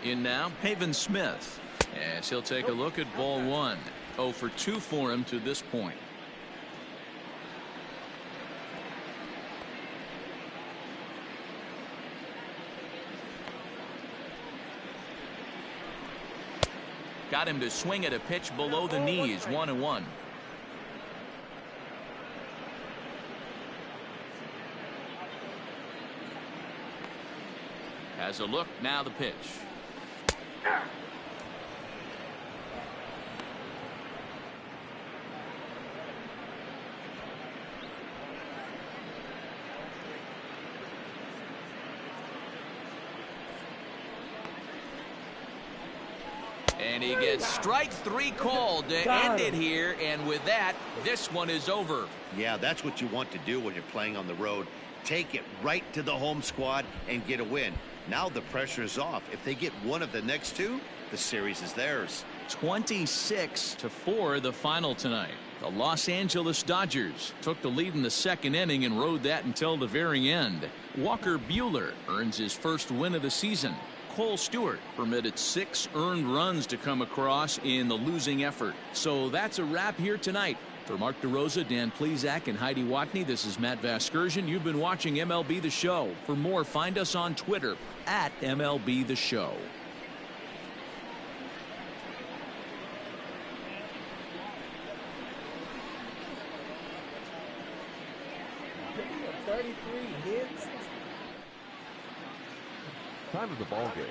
In now, Haven Smith. As he'll take a look at ball 1. 0 for 2 for him to this point. Got him to swing at a pitch below the knees. 1-1. Has a look, now the pitch. And he gets strike 3 called to end it here, and with that, this one is over. Yeah, that's what you want to do when you're playing on the road. Take it right to the home squad and get a win. Now the pressure is off. If they get one of the next 2, the series is theirs. 26-4 the final tonight. The Los Angeles Dodgers took the lead in the 2nd inning and rode that until the very end. Walker Buehler earns his first win of the season. Cole Stewart permitted 6 earned runs to come across in the losing effort. So that's a wrap here tonight. For Mark DeRosa, Dan Plesac, and Heidi Watney, this is Matt Vasgersian. You've been watching MLB The Show. For more, find us on Twitter at MLB The Show. Time of the ball game,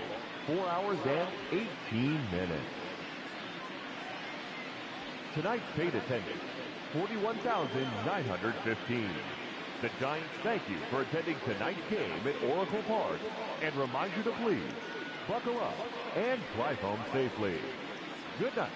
4 hours and 18 minutes. Tonight's paid attendance, 41,915. The Giants thank you for attending tonight's game at Oracle Park and remind you to please buckle up and drive home safely. Good night.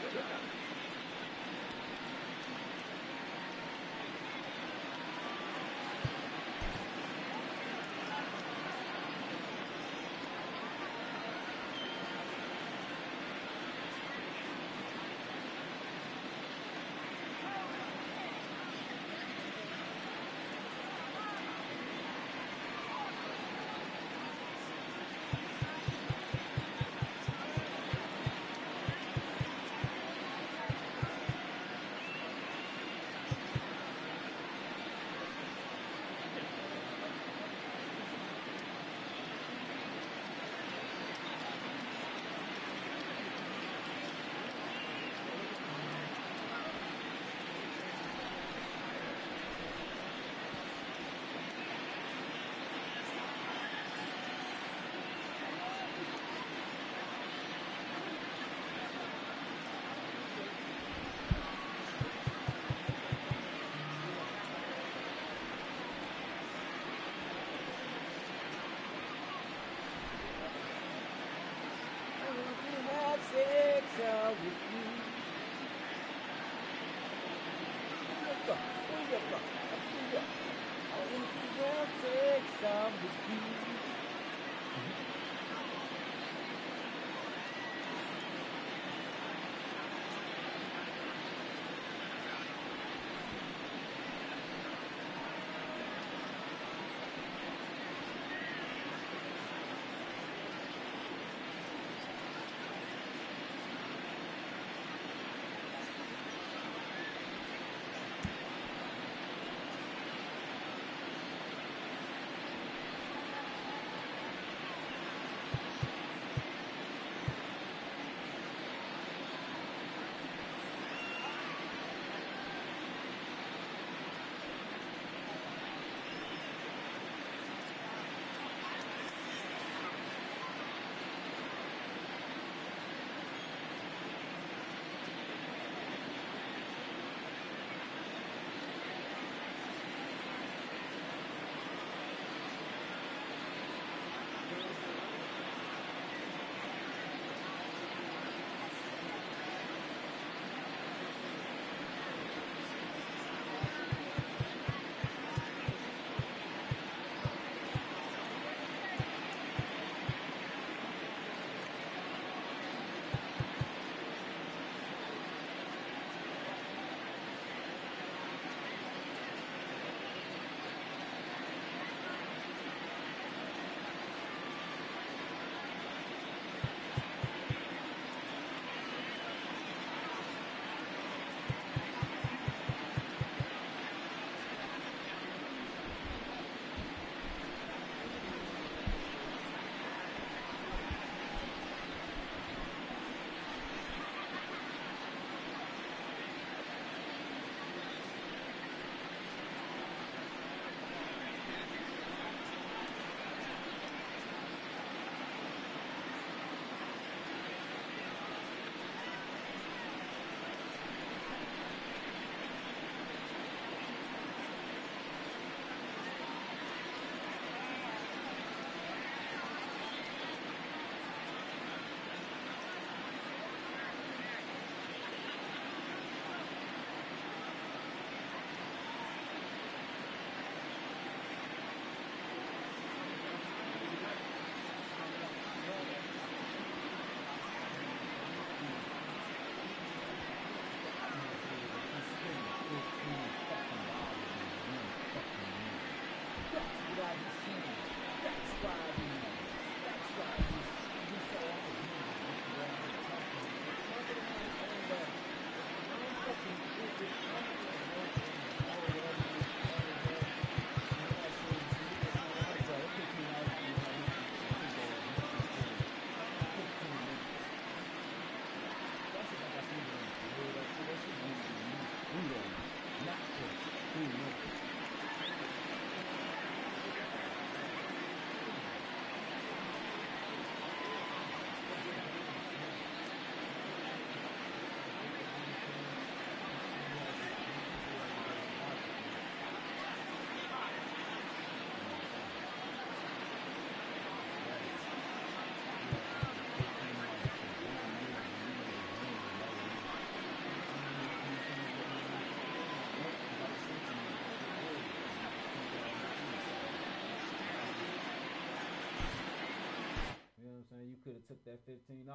You could have took that $15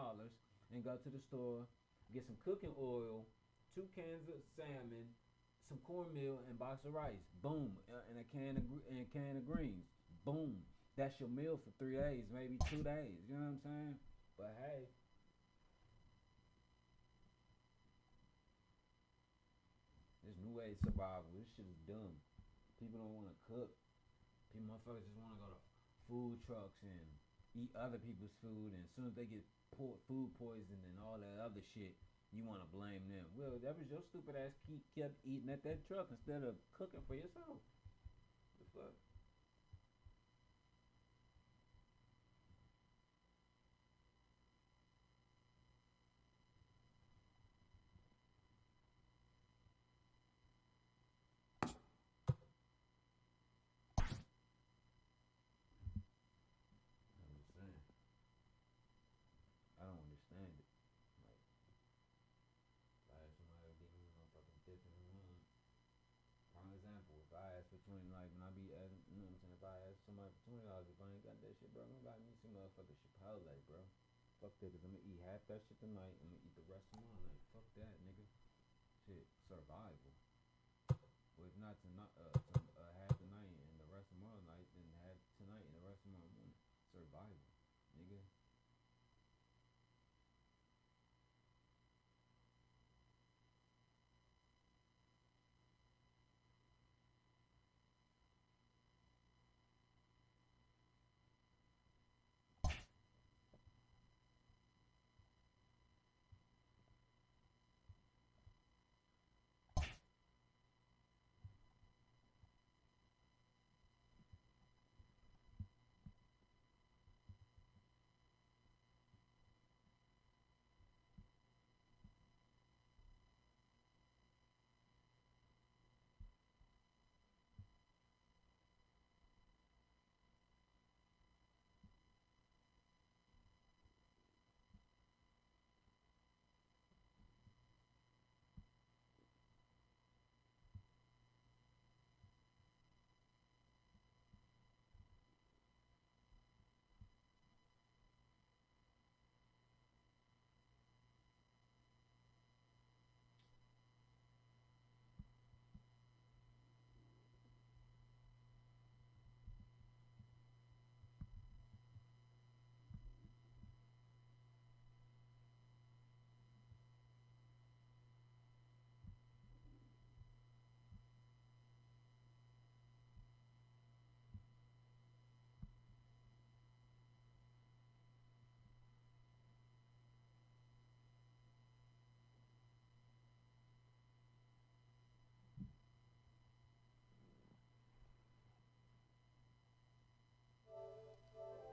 and go to the store, get some cooking oil, 2 cans of salmon, some cornmeal, and box of rice. Boom, and a can of greens. Boom, that's your meal for 3 days, maybe 2 days. You know what I'm saying? But hey, this new age survival, this shit is dumb. People don't want to cook. People, motherfuckers just want to go to food trucks and eat other people's food, and as soon as they get food poisoned and all that other shit, you want to blame them. Well, that was your stupid ass kept eating at that truck instead of cooking for yourself. The fuck? I'm just saying. I don't understand it. Like, if I had somebody give me a fucking tip in the room. Prime example, if I ask for 20, like when I be at, you know what I'm saying, if I ask somebody for $20, if I ain't got that shit, bro, I'm gonna buy me some motherfucking Chipotle, bro. Fuck that, cause I'm gonna eat half that shit tonight, I'm gonna eat the rest tomorrow night. Fuck that, nigga. Shit, survival. Well, if not tonight,